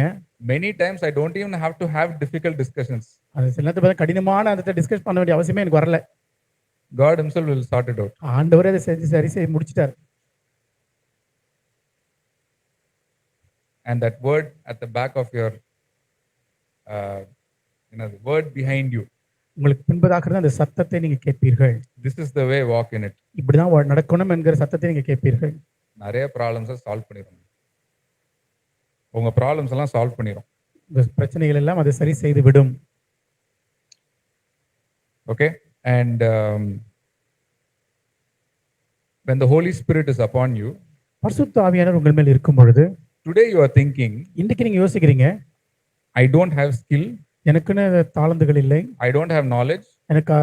Many times I don't even have to have difficult discussions. அது சில நேரத்துல கடினமான அந்த டிஸ்கஸ் பண்ண வேண்டிய அவசியமே எனக்கு வரல. God himself will sort it out. ஆண்டவரே அதை சரி செய்து முடிச்சிட்டார். And that word at the back of your the word behind you, உங்களுக்கு பின்பதாக அந்த சத்தத்தை நீங்க கேட்பீர்கள். This is the way, walk in it. இப்படிதான் நடக்கணும் என்கிற சத்தத்தை நீங்க கேட்பீர்கள். நிறைய ப்ராப்ளம்ஸை சால்வ் பண்ணிடும். உங்க ப்ராப்ளம்ஸ் எல்லாம் சால்வ் பண்ணிடும். பிரச்சனைகள் எல்லாம் அதை சரி செய்து விடும். Okay, and when the Holy Spirit is upon you, பரிசுத்த ஆவியானவர் உங்கள் மேல் இருக்கும் பொழுது, today you are thinking, இன்னைக்கு நீங்க யோசிக்கிறீங்க, I don't have skill, எனக்குன்னு தாளந்துகள் இல்லை, I don't have knowledge, எனக்கு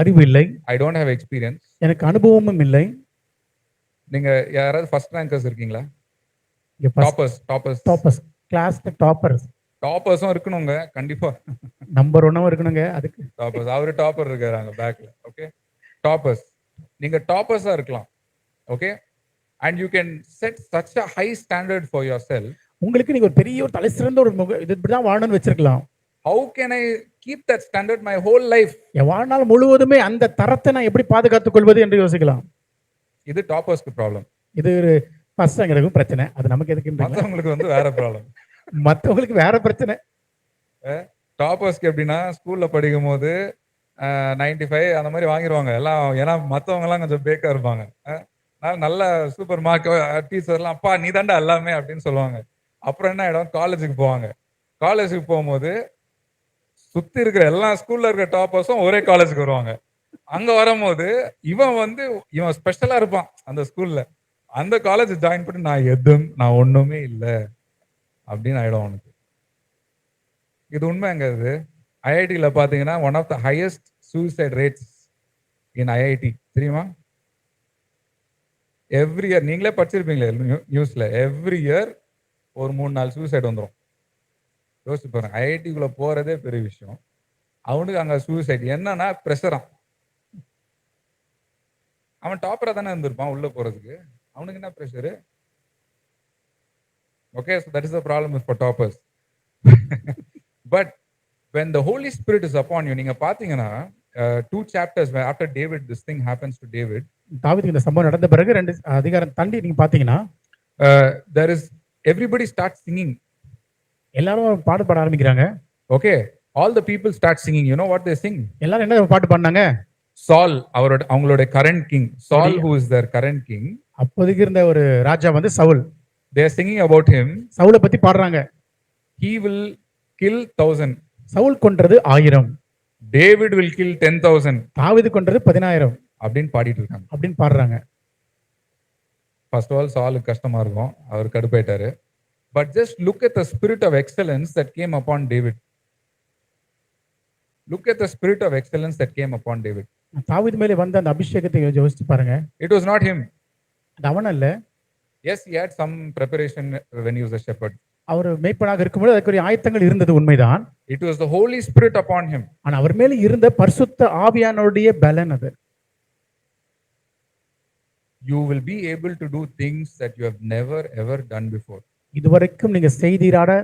அறிவு இல்லை, I don't have experience, எனக்கு அனுபவமும் இல்லை. நீங்க யாராவது ஃபர்ஸ்ட் ரேங்கர்ஸ் இருக்கீங்களா? டாப்பர்ஸ் கிளாஸ்ல டாப்பர்ஸும் இருக்கணுங்க, கண்டிப்பா. நம்பர் 1 இருக்கணுங்க. அதுக்கு டாப்பர்ஸ், அவரு டாப்பர் இருக்காங்க பேக்ல. ஓகே, டாப்பர்ஸ், நீங்க டாப்பர்ஸா இருக்கலாம். Okay, and you can set such a high standard for yourself. உங்களுக்கு நீங்க ஒரு பெரிய ஒரு தலை சிறந்த ஒரு இது இப்படிதான் வாழணும்னு வச்சிருக்கலாம். How can I keep that standard my whole life? என் வாழ்நாள் முழுவதுமே அந்த தரத்தை நான் எப்படி பாதுகாத்துக் கொள்வது என்று யோசிக்கலாம். இது டாப்பர்ஸ்க்கு ப்ராப்ளம். இது ஒரு ஃபர்ஸ்ட் ரேங்கருக்கு பிரச்சனை. அது நமக்கு எதுக்கு? மத்தவங்களுக்கு வந்து வேற ப்ராப்ளம். மத்தவங்களுக்கு வேற பிரச்சனை. டாப்பர்ஸ்க்கு எப்படின்னா, ஸ்கூல்ல படிக்கும் போது 95 அந்த மாதிரி வாங்கிடுவாங்க எல்லாம். ஏன்னா மத்தவங்க எல்லாம் கொஞ்சம் பேக்கா இருப்பாங்க. நல்ல சூப்பர் மார்க் டீச்சர் எல்லாம், அப்பா நீ தாண்டா எல்லாமே அப்படின்னு சொல்லுவாங்க. அப்புறம் என்ன ஆயிடும், காலேஜுக்கு போவாங்க. காலேஜுக்கு போகும்போது சுத்தி இருக்கிற எல்லா ஸ்கூல்ல இருக்கிற டாப்பர்ஸும் ஒரே காலேஜுக்கு வருவாங்க. அங்க வரும்போது இவன் ஸ்பெஷலா இருப்பான் அந்த ஸ்கூல்ல. அந்த காலேஜ் ஜாயின் பண்ணி நான் ஒண்ணுமே இல்லை அப்படின்னு ஆயிடும் அவனுக்கு. இது உண்மைங்க. இது ஐஐடியில் பார்த்தீங்கன்னா one of the highest suicide rates in IIT தெரியுமா? எவ்ரி இயர், நீங்களே படிச்சிருப்பீங்களே நியூஸ்ல, எவ்ரி இயர் ஒரு 3-4 சூசைட் வந்துடும். யோசிச்சு பாருங்க, ஐஐடிக்குள்ள போறதே பெரிய விஷயம், அவனுக்கு அங்க சூசைட். என்னன்னா ப்ரெஷரா. அவன் டாப்பரா தானே இருந்திருப்பான் உள்ள போறதுக்கு, அவனுக்கு என்ன pressure? Okay, so that is the problem for toppers. But when the Holy Spirit is upon you, நீங்க பாத்தீங்கன்னா 2 chapters where after David, this thing happens to David. தாவீதுக்கு இந்த சம்பவம் நடந்த பிறகு 2 அதிகாரம் தாண்டி நீங்க பாத்தீங்கன்னா There is everybody starts singing. எல்லாரும் பாட பாட ஆரம்பிக்கிறாங்க. Okay, all the people start singing. You know what they sing? எல்லாரும் என்ன பாட்டு பாடினாங்க? Saul, அவங்களோட current king. Saul, who is their current king. அப்போதைக்கு இருந்த ஒரு ராஜா வந்து Saul. They are singing about him. சவுலை பத்தி பாடுறாங்க. He will kill 1,000. சவுல் கொன்றது 1000. David will kill 10,000. தாவீது கொன்றது 10000 அப்படின்னு பாடிட்டு இருக்காங்க. அப்படின்னு பாடுறாங்க. First of all, சாலுக்கு கஷ்டமா இருக்கும், அவர் கடுப்பாயிட்டாரு. But just look at the spirit of excellence that came upon David. Look at the spirit of excellence that came upon David. தாவீது மேலே வந்த அந்த அபிஷேகத்தை யோசிச்சு பாருங்க. It was not him. அது அவன் அல்ல. Yes, he had some preparation when he was a shepherd. அவர் மேய்ப்பனாக இருக்கும்போது அதுக்குரிய ஆயத்தங்கள் இருந்தது உண்மைதான். It was the Holy Spirit upon him. ஆனா அவர் மேலே இருந்த பரிசுத்த ஆவியானவருடைய பலன் அது. You will be able to do things that you have never ever done before. இதுவரைக்கும் நீங்க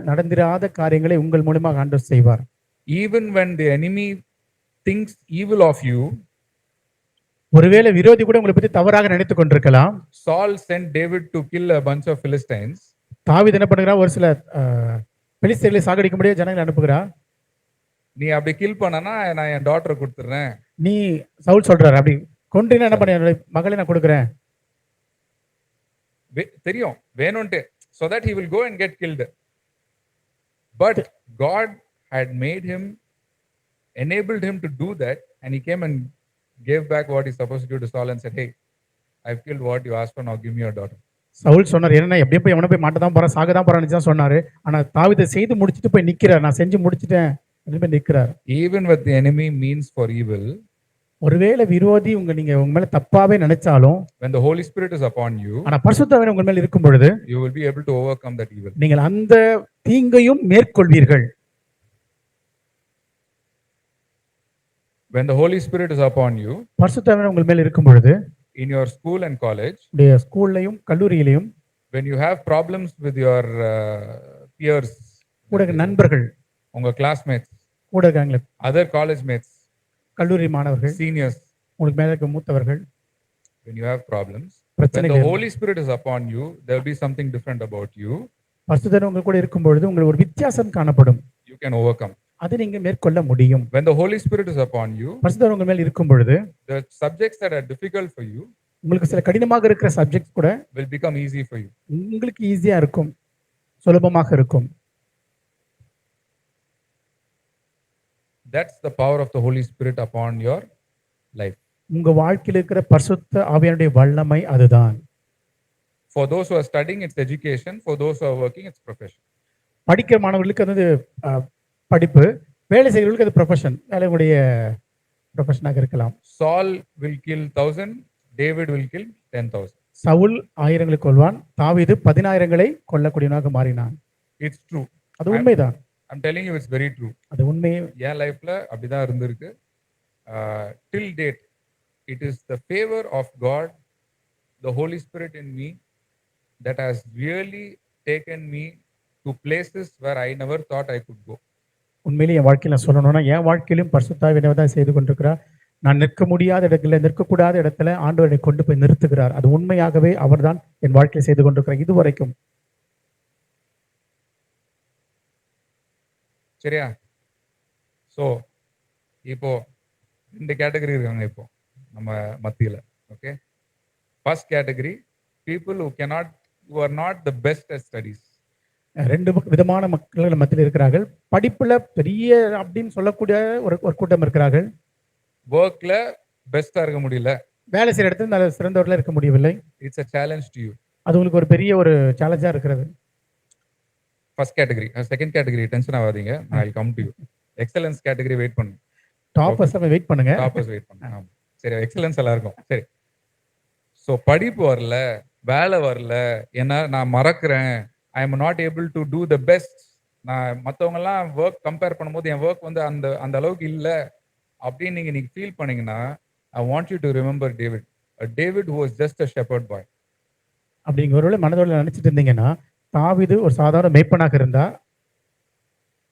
நடந்திராத காரியங்களை உங்கள் மூலமாக ஆண்டவர் செய்வார். Even when the enemy thinks evil of you, ஒருவேளை விரோதி கூட உங்களை பத்தி தவறாக நினைத்துக் கொண்டிருக்கலாம். Saul sent David to kill a bunch of Philistines. தாவீது என்ன பண்ணுகிறார்? ஒரு சில பெலிஸ்தர்களை சாகடிக்கும்படியே ஜனங்களை அனுப்புகிறார். நீ அப்படி கில் பண்ணனா நான் என் டாட்டரை கொடுத்துறேன். நீ சவுல் சொல்றாரு, அப்படி கொன்றினா என்ன பண்ண, என்னோட மகளை நான் கொடுக்குறேன். தெரியும் வேணும்ட்டு, so that he will go and get killed. But God had made him, enabled him to do that, and he came and gave back what he's supposed to do to Saul and said, hey, I've killed what you asked for, now give me your daughter. Saul சொன்னார், என்ன எப்படியே போய் எவனை போய் மாட்டதான் போறான், சாகதான் போறான்னு தான் சொன்னாரு. ஆனா தாவீதை செய்து முடிச்சுட்டு போய் நிக்கிறார், நான் செஞ்சு முடிச்சிட்டேன் அப்படின்னு போய் நிக்கிறார். Even what the enemy means for evil, ஒருவேளை விரோதி நீங்க உங்க மேல தப்பாவே நினைச்சாலும், when the Holy Spirit is upon you, ஆனா பரிசுத்த ஆவியானவர் உங்க மேல இருக்கும் பொழுது, you will be able to overcome that evil. நீங்கள் அந்த தீங்கையும் மேற்கொள்வீர்கள். When the Holy Spirit is upon you, பரிசுத்த ஆவியானவர் உங்க மேல இருக்கும் பொழுது, in your school and college, உடைய ஸ்கூல்லையும் கல்லூரியிலையும், when you have problems with your peers, கூட நண்பர்கள், உங்க classmates, கூட இருக்காங்களே other college mates, கல்லூரி மாணவர்கள், seniors, உங்களுக்கு மேல இருக்க மூத்தவர்கள், when you have problems, when பிரச்சனைகள், the Holy Spirit is upon you, there will be something different about you. பரிசுத்த ஆவியானவர் உங்க கூட இருக்கும் பொழுது உங்களுக்கு ஒரு வித்தியாசம் காணப்படும். You can overcome. அதை நீங்க மேற்கொள்ள முடியும். When the Holy Spirit is upon you, பரிசுத்த ஆவியானவர் உங்க மேல இருக்கும் பொழுது, the subjects that are difficult for you, உங்களுக்கு சில கடினமாக இருக்கிற சப்ஜெக்ட்ஸ் கூட will become easy for you. உங்களுக்கு ஈஸியா இருக்கும், சுலபமாக இருக்கும். That's the power of the Holy Spirit upon your life. உங்க வாழ்க்கையில் இருக்கிற பரிசுத்த ஆவியானுடைய வல்லமை அதுதான். For those who are studying, it's education. For those who are working, it's profession. படிக்கிற மாணவர்களுக்கு அது படிப்பு, வேலை செய்கிறவர்களுக்கு அது ப்ரொஃபஷன், வேலையுடைய ப்ரொஃபஷனாக இருக்கலாம். Saul will kill 1,000, David will kill 10,000. Saul 1000களை கொல்வான், தாவீது 10000களை கொல்லக்கூடியவனாக மாறினான். It's true. அது உண்மைதான். I'm telling you, it's very true. அது உண்மையே. என் லைஃப்ல அப்படிதான் இருந்திருக்கு. Till date, it is the favor of God, the Holy Spirit in me, that has really taken me to places where I never thought I could go. உண்மையிலேயே என் வாழ்க்கையில் நான் சொல்லணும்னா, என் வாழ்க்கையிலும் பரிசுத்த ஆவியானவர் தான் செய்து கொண்டிருக்கிறார். நான் நிற்க முடியாத இடத்துல, நிற்கக்கூடாத இடத்துல ஆண்டவரை கொண்டு போய் நிறுத்துகிறார். அது உண்மையாகவே அவர்தான் என் வாழ்க்கையை செய்து கொண்டிருக்கிறார் இதுவரைக்கும். சரியா? ஸோ இப்போ 2 கேட்டகரி இருக்காங்க இப்போ நம்ம மத்தியில். Okay, first category, people who are not the best at studies. 2 விதமான மக்கள் மத்தியில் இருக்கிறார்கள். படிப்புல பெரிய அப்படின்னு சொல்லக்கூடிய ஒரு கூட்டம் இருக்கிறார்கள். ஒர்க்ல பெஸ்டா இருக்க முடியல, வேலை செய்யற இடத்துல நல்ல சிறந்தவர்களா இருக்க முடியவில்லை. It's a challenge to you. அது உங்களுக்கு ஒரு பெரிய ஒரு சேலஞ்சா இருக்கிறது. First category. Second category tension ஆகாதீங்க, I will come to you. Excellence category wait பண்ணுங்க. டாப்பர்ஸ் வெயிட் பண்ணுங்க. டாப்பர்ஸ் வெயிட் பண்ணுங்க. சரி, எக்ஸலன்ஸ் எல்லாம் இருக்கும். சரி, ஸோ படிப்பு வரல, வேலை வரல, ஏன்னா நான் மறக்கிறேன், I am not able to do the best. நான் மற்றவங்கலாம் ஒர்க் கம்பேர் பண்ணும்போது என் ஒர்க் வந்து அந்த அளவுக்கு இல்லை அப்படின்னு நீங்க ஃபீல் பண்ணீங்கன்னா, I want you to remember David. David who was just a shepherd boy. அப்படிங்க ஒருவேளை மனதோட நினைச்சிட்டு இருந்தீங்கன்னா, தாவீது ஒரு சாதாரண மேய்ப்பனாக இருந்தா,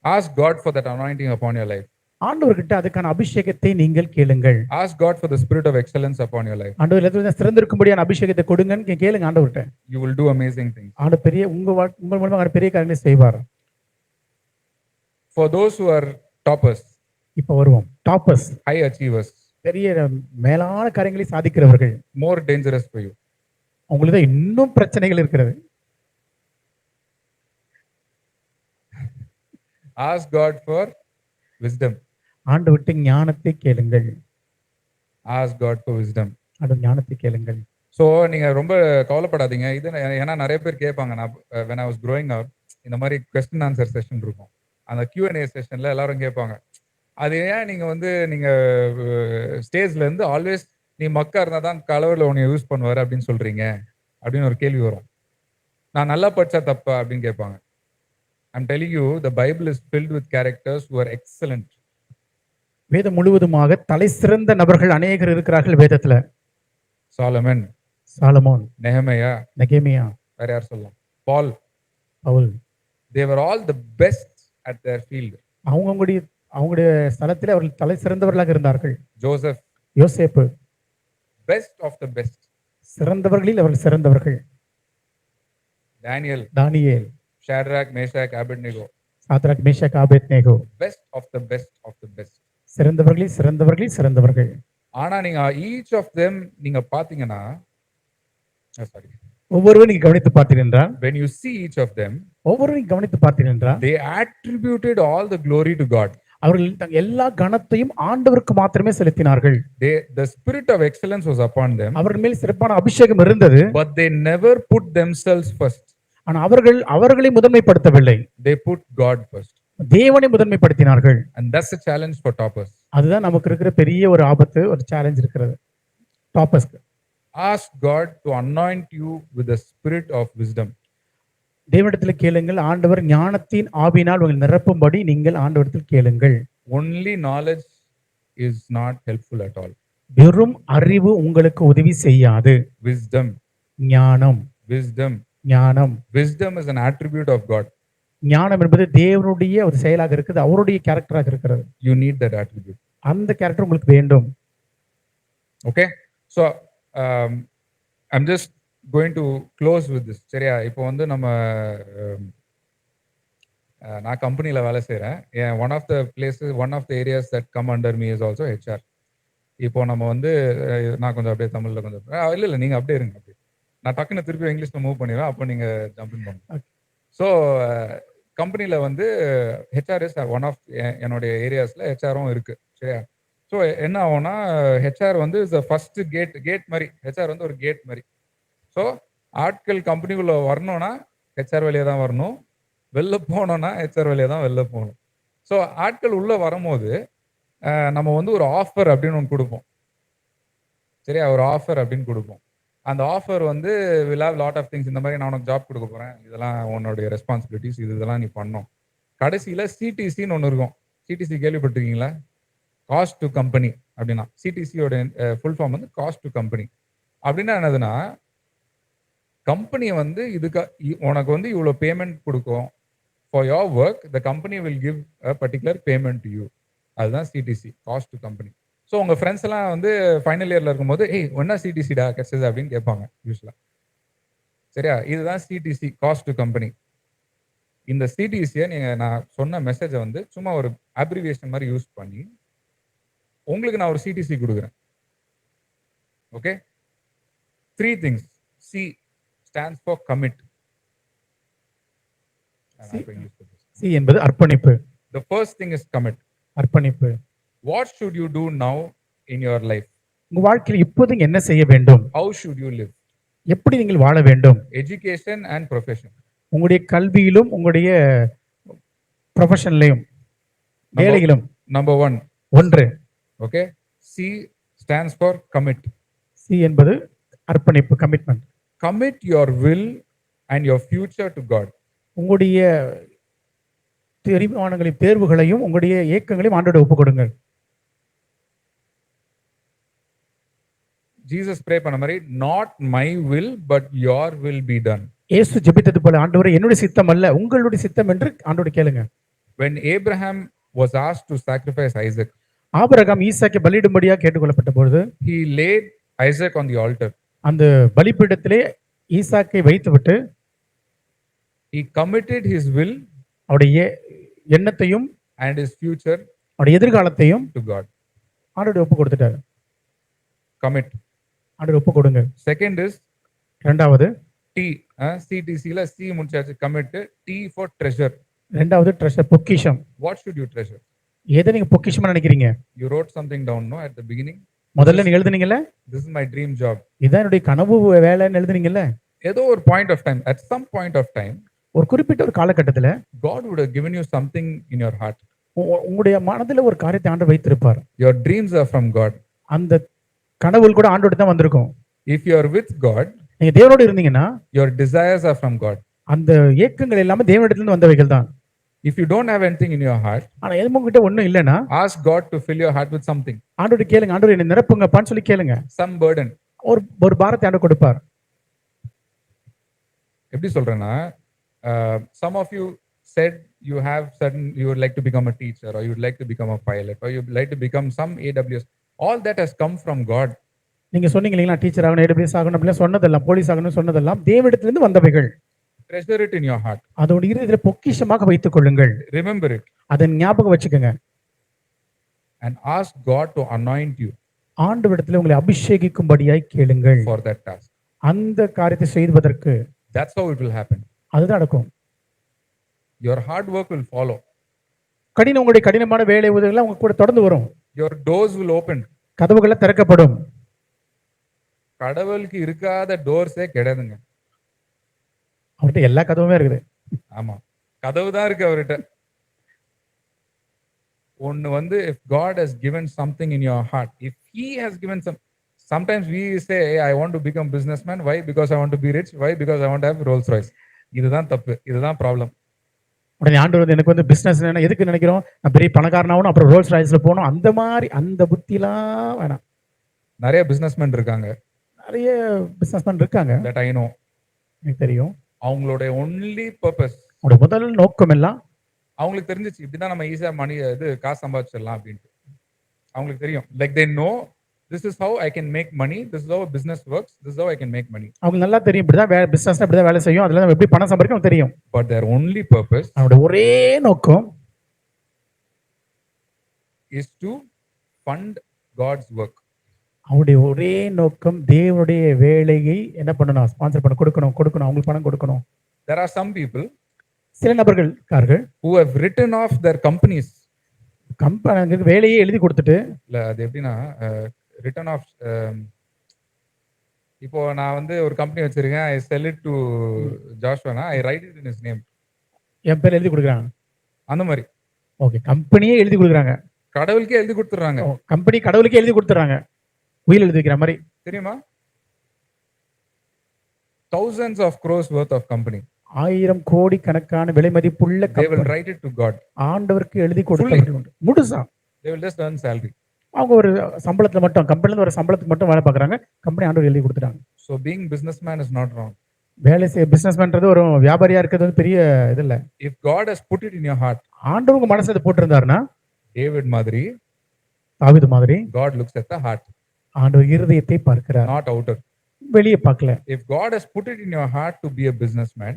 Ask God for that anointing upon your life. ஆண்டவர்கிட்ட அதுக்கான அபிஷேகத்தை நீங்கள் கேளுங்கள். Ask God for the spirit of excellence upon your life. ஆண்டவர் இடத்துல சிறந்திருக்கும்படியான அபிஷேகத்தை கொடுங்கன்னு கேளுங்க ஆண்டவர்கிட்ட. You will do amazing things. ஆண்டவர் பெரிய உங்க மூலமா ஆண்டவர் பெரிய காரியங்களை செய்வார். For those who are toppers, இப்ப வருவோம். டாப்பர்ஸ், high achievers, பெரிய மேலான காரியங்களை சாதிக்கிறவர்கள், more dangerous for you. உங்களுக்கு தான் இன்னும் பிரச்சனைகள் இருக்கிறது. Ask God for wisdom. ஆண்டவர்கிட்ட ஞானத்தை கேளுங்கள். Ask God for wisdom. ஆண்டவர் ஞானத்தை கேளுங்கள். ஸோ நீங்க ரொம்ப கவலைப்படாதீங்க. இது ஏன்னா நிறைய பேர் கேட்பாங்க. நான் when I was growing up இந்த மாதிரி கொஸ்டின் ஆன்சர் செஷன் இருக்கும். அந்த Q&A செஷன்ல எல்லாரும் கேட்பாங்க. அது ஏன் நீங்க வந்து நீங்க ஸ்டேஜ்ல இருந்து ஆல்வேஸ் நீ மக்கா இருந்தா தான் கலவரில் உன்னை யூஸ் பண்ணுவாரு அப்படின்னு சொல்றீங்க அப்படின்னு ஒரு கேள்வி வரும். நான் நல்லா படிச்சா தப்பா அப்படின்னு கேட்பாங்க. I'm telling you, the Bible is filled with characters who are excellent. வேதம் முழுவதுமாக தலை சிறந்த நபர்கள் அநேகர் இருக்கிறார்கள் வேதத்துல. Solomon, சாலமோன், Nehemiah, நெகேமியா, வேற யார் சொல்லலாம், Paul. Pavul, They were all the best at their field. அவங்களுடைய ஸ்தலத்திலே அவர்கள் தலை சிறந்தவர்களாக இருந்தார்கள். Joseph, யோசேப்பு, best of the best. சிறந்தவர்களில் அவர்கள் சிறந்தவர்கள். Daniel, Daniel, Shadrach, Meshach, Abednego, Shadrach, Meshach, Abednego, best of the best of the best. சிறந்தவர்களில் சிறந்தவர்களில் சிறந்தவர்கள். ஆனா நீங்க each of them நீங்க பாத்தீங்கன்னா, sorry, ஒவ்வொருவரும் நீங்க கவனித்து பார்த்தீர்கள் என்றால், when you see each of them, ஒவ்வொருவரும் நீங்க கவனித்து பார்த்தீர்கள் என்றால், they attributed all the glory to God. அவர்கள் எல்லா கனத்தையும் ஆண்டவருக்கு மாத்திரமே செலுத்தினார்கள். The spirit of excellence was upon them, அவர்கள் மேல் சிறப்பான அபிஷேகம் இருந்தது. but they never put themselves first. ஆனா அவர்களை முதன்மைப்படுத்தவில்லை. They put God first. தேவனை முதன்மைப்படுத்தினார்கள். And that's a challenge for toppers. அதுதான் நமக்கு இருக்கிற பெரிய ஒரு ஆபத்து, ஒரு சேலஞ்ச் இருக்கிறது டாப்பர்ஸ்க்கு. Ask God to anoint you with the spirit of wisdom. தேவனிடத்தில் கேளுங்கள், ஆண்டவர் ஞானத்தின் ஆவியினால் உங்களை நிரப்பும்படி நீங்கள் ஆண்டவரிடத்தில் கேளுங்கள். Only knowledge is not helpful at all. வெறும் அறிவு உங்களுக்கு உதவி செய்யாது. Wisdom, ஞானம், wisdom, ஞானம். wisdom is an attribute of God. ஞானம் என்பது தேவனுடைய ஒரு செயலாக இருக்குது, அவருடைய கேரக்டராக இருக்கிறது. You need that attribute. அந்த கேரக்டர் உங்களுக்கு வேண்டும். Okay, so I'm just going to close with this. சரியா? இப்போ வந்து நம்ம நான் கம்பெனில வேலை செய்கிறேன். one of the areas that come under me is also HR. இப்போ நம்ம வந்து நான் கொஞ்சம் அப்படியே தமிழ்ல கொஞ்சம் இல்லை நீங்கள் அப்படியே இருங்க. அப்படியே நான் டக்குன்னு திருப்பி இங்கிலீஷில் மூவ் பண்ணிடுவேன். அப்போ நீங்கள் ஜம்பின் பண்ணுங்க. ஸோ கம்பெனியில் வந்து ஹெச்ஆர் இஸ் ஒன் ஆஃப் என்னுடைய ஏரியாஸில் ஹெச்ஆரும் இருக்குது. சரியா? ஸோ என்ன ஆகும்னா ஹெச்ஆர் வந்து இஸ் ஃபர்ஸ்ட் கேட் மாதிரி. ஹெச்ஆர் வந்து ஒரு கேட் மாதிரி. ஸோ ஆட்கள் கம்பெனிக்குள்ளே வரணும்னா ஹெச்ஆர் வழியாக தான் வரணும், வெளில போனோன்னா ஹெச்ஆர் வழியாக தான் வெளில போகணும். ஸோ ஆட்கள் உள்ளே வரும்போது நம்ம வந்து ஒரு ஆஃபர் அப்படின்னு ஒன்று கொடுப்போம். சரியா? ஒரு ஆஃபர் அப்படின்னு கொடுப்போம். அந்த ஆஃபர் வந்து will have lot of things. இந்த மாதிரி நான் உனக்கு ஜாப் கொடுக்க போகிறேன், இதெல்லாம் உன்னோடைய ரெஸ்பான்சிபிலிட்டிஸ், இதெல்லாம் நீ பண்ணணும். கடைசியில் சிடிசின்னு ஒன்று இருக்கும். சிடிசி கேள்விப்பட்டிருக்கீங்களா? காஸ்ட் டு கம்பெனி அப்படின்னா. சிடிசியோட ஃபுல் ஃபார்ம் வந்து காஸ்ட் டு கம்பெனி. அப்படின்னா என்னதுன்னா, கம்பெனி வந்து உனக்கு வந்து இவ்வளோ பேமெண்ட் கொடுக்கும் for your work, the company will give a particular payment to you. அதுதான் CTC, cost to company. So உங்கள் ஃப்ரெண்ட்ஸ் எல்லாம் வந்து ஃபைனல் இயரில் இருக்கும்போது என்ன சிடிசிடா கிடைச்சது அப்படின்னு கேட்பாங்க யூஸ்வலாக. சரியா? இதுதான் சிடிசி, காஸ்ட் டு கம்பெனி. இந்த சிடிசியை நீங்கள் நான் சொன்ன மெசேஜை வந்து சும்மா ஒரு அப்ரிவியேஷன் மாதிரி யூஸ் பண்ணி உங்களுக்கு நான் ஒரு சிடிசி கொடுக்குறேன். Okay? 3 things. C stands for commit. C என்பது அர்ப்பணிப்பு. The first thing is commit. அர்ப்பணிப்பு. What should you do now in your life? உங்க வாழ்க்கையில் இப்போது என்ன செய்ய வேண்டும்? How should you live? எப்படி நீங்கள் வாழ வேண்டும்? Education and profession. உங்களுடைய கல்வியிலும் உங்களுடைய ப்ரொஃபஷன்லையும் வேலையிலும். Number 1. ஒன்று. Okay? C stands for commit. C என்பது அர்ப்பணிப்பு, commitment. Commit your will and your future to God. உங்களுடைய தீர்மானங்களையும் தேர்வுகளையும் உங்களுடைய ஏக்கங்களையும் ஆண்டவரிடம் ஒப்புக் கொடுங்கள். ஜீசஸ் ப்ரே பண்ண மாதிரி, not my will but your will be done. இயேசு ஜெபித்தது போல ஆண்டவரே என்னுடைய சித்தம் அல்ல உங்களுடைய சித்தம் என்று ஆண்டவரை கேளுங்க. When Abraham was asked to sacrifice Isaac, Abraham ஈசாக்கை பலியிடும்படியாக கேட்டுக்கொள்ளப்பட்ட பொழுது he laid Isaac on the altar. அந்த பலிபீடத்திலே ஈசாக்கை வைத்துவிட்டு He committed his will அவருடைய எண்ணத்தையும் and his future அவருடைய எதிர்காலத்தையும் to God. ஆண்டவருடைய ஒப்பு கொடுத்துட்டாரு. Commit. ஆண்டவர் ஒப்பு கொடுங்க. Second is இரண்டாவது T. CTC la C முடிச்சாச்சு. Commit. T for treasure. இரண்டாவது ட்ரெஷர் பொக்கிஷம். What should you treasure? எதை நீங்க பொக்கிஷமா நினைக்கிறீங்க? You wrote something down, no, at the beginning. முதல்ல நீங்க எழுதுனீங்கல்ல, This is my dream job. இதான் என்னுடைய கனவு வேலைன்னு எழுதுனீங்கல்ல, ஏதோ ஒரு point of time, at some point of time, ஒரு குறிப்பிட்ட ஒரு காலகட்டத்துல God would have given you something in your heart. உங்களுடைய மனதுல ஒரு காரியத்தை ஆண்டவர் வைத்திருப்பார். Your dreams are from God. அந்த கனவுகள் கூட ஆண்டவர்ட்ட தான் வந்திருக்கும். If you are with God, நீங்க தேவனோடு இருந்தீங்கன்னா your desires are from God. அந்த ஏக்கங்கள் எல்லாமே தேவனிடத்திலிருந்து வந்தவைகள் தான். If you don't have anything in your heart, ஆனா எதுவும் உங்ககிட்ட ஒண்ணும் இல்லைன்னா ask God to fill your heart with something, ஆண்டவர்ட்ட கேளுங்க, ஆண்டவர் என்னை நிரப்புங்கப்பான்னு சொல்லி கேளுங்க. some burden. ஒரு பாரத்தை ஆண்டவர் கொடுப்பார். எப்படி சொல்றேன்னா, some of you said you have certain, you would like to become a teacher, or you would like to become a pilot, or you would like to become some AWS. All that has come from God. நீங்க சொன்னீங்க இல்லைங்களா, teacher ஆகணும், AWS ஆகணும், அப்படிலாம் சொன்னதெல்லாம், police ஆகணும் சொன்னதெல்லாம் தேவனிடத்திலிருந்து வந்தவைகள். Treasure it in your heart. அதோட இருதயத்திலே பொக்கிஷமாக வைத்துக் கொள்ளுங்கள். Remember it. அதை ஞாபகம் வச்சுக்கோங்க. And ask God to anoint you ஆண்டவரிடத்திலே உங்களை அபிஷேகிக்கும்படியாய் கேளுங்கள் for that task. அந்த காரியத்தை செய்வதற்கு. That's how it will happen. அதுதான் நடக்கும். Your hard work will follow. உங்களுடைய கடினமான வேலை உதவிகள் உங்க கூட தொடர்ந்து வரும். Your doors will open. கதவுகள் திறக்கப்படும். கடவுளுக்கு இருக்காத டோர்ஸே கிடையாதுங்க. அவர்கிட்ட எல்லா கதவுமே இருக்குது. ஆமா, கதவு தான் இருக்கு அவர்கிட்ட. ஒன்னு வந்து, if God has given something in your heart, if he has given sometimes we say, I want to become businessman. Why? Because I want to be rich. Why? Because I want to have Rolls Royce. இதுதான் தப்பு, இதுதான் problem. உடனே ஆண்டவர் வந்து எனக்கு வந்து business எதுக்கு நினைக்கிறோம், நான் பெரிய பணக்காரனாகணும், அப்புறம் ரோல்ஸ் ராய்ஸ்ல போகணும், அந்த மாதிரி அந்த புத்திலாம் வேணாம். நிறைய பிசினஸ்மேன் இருக்காங்க, நிறைய பிசினஸ்மேன் இருக்காங்க, that I know. எனக்கு தெரியும். அவங்களோட ஒன்லி பர்பஸ், அவங்களோட முதல் நோக்கம் எல்லாம் அவங்களுக்கு தெரிஞ்சிச்சு, இப்படிதான் நம்ம ஈஸியா காசு சம்பாதிச்சிடலாம் அப்படின்ட்டு அவங்களுக்கு தெரியும். Like they know this is how I can make money, this is how a business works, this is how I can make money. அவங்க நல்லா தெரியும், இப்படிதான் பிசினஸ் இப்படிதான் வேலை செய்யும், அதுல நம்ம எப்படி பணம் சம்பாதிக்கணும் தெரியும். But their only purpose, அவங்களோட ஒரே நோக்கம் is to fund God's work. அவருடைய ஒரே நோக்கம் தேவனுடைய வேலையை என்ன பண்ணணும், ஸ்பான்சர் பண்ண கொடுக்கணும், அவங்களுக்கு பணம் கொடுக்கணும். There are some people, சில நபர்கள் இருக்கார்கள், who have written off their companies. Company வேலையை எழுதி கொடுத்துட்டு, இல்ல அது எப்படின்னா, ரிட்டர்ன் ஆஃப், இப்போ நான் வந்து ஒரு கம்பெனி வச்சிருக்கேன், ஐ செல் இட் டு ஜாஷ்வானா, I write it in his name, என் பேர் எழுதி கொடுக்குறாங்க, அந்த மாதிரி. ஓகே, கம்பெனியே எழுதி கொடுக்குறாங்க, கடவுளுக்கே எழுதி கொடுத்துறாங்க. கம்பெனி கடவுளுக்கே எழுதி கொடுத்துறாங்க, உயில் எழுதி வைக்கிற மாதிரி. தெரியுமா? thousands of crores worth of company, 1000 கோடி கணக்கான விலை மதிப்புள்ள they will write it to God. ஆண்டவருக்கு எழுதி கொடுத்து முழுசா They will just earn salary. அவங்க ஒரு சம்பளத்துல மட்டும், கம்பெனில ஒரு சம்பளத்துக்கு மட்டும் வேலை பார்க்குறாங்க, கம்பெனி ஆண்டவர் எழுதி கொடுத்துட்டாங்க. So being businessman is not wrong. வேலை செய்ய பிசினஸ் பண்றது, ஒரு வியாபாரியா இருக்கிறது வந்து பெரிய இது இல்ல. If God has put it in your heart, ஆண்டவர் உங்க மனசுல இதை போட்டிருந்தாருன்னா, David மாதிரி, தாவீது மாதிரி, God looks at the heart, ஆண்டவர் இருதயத்தை பார்க்கிறார், not outer. வெளியே பார்க்கல. If God has put it in your heart to be a businessman,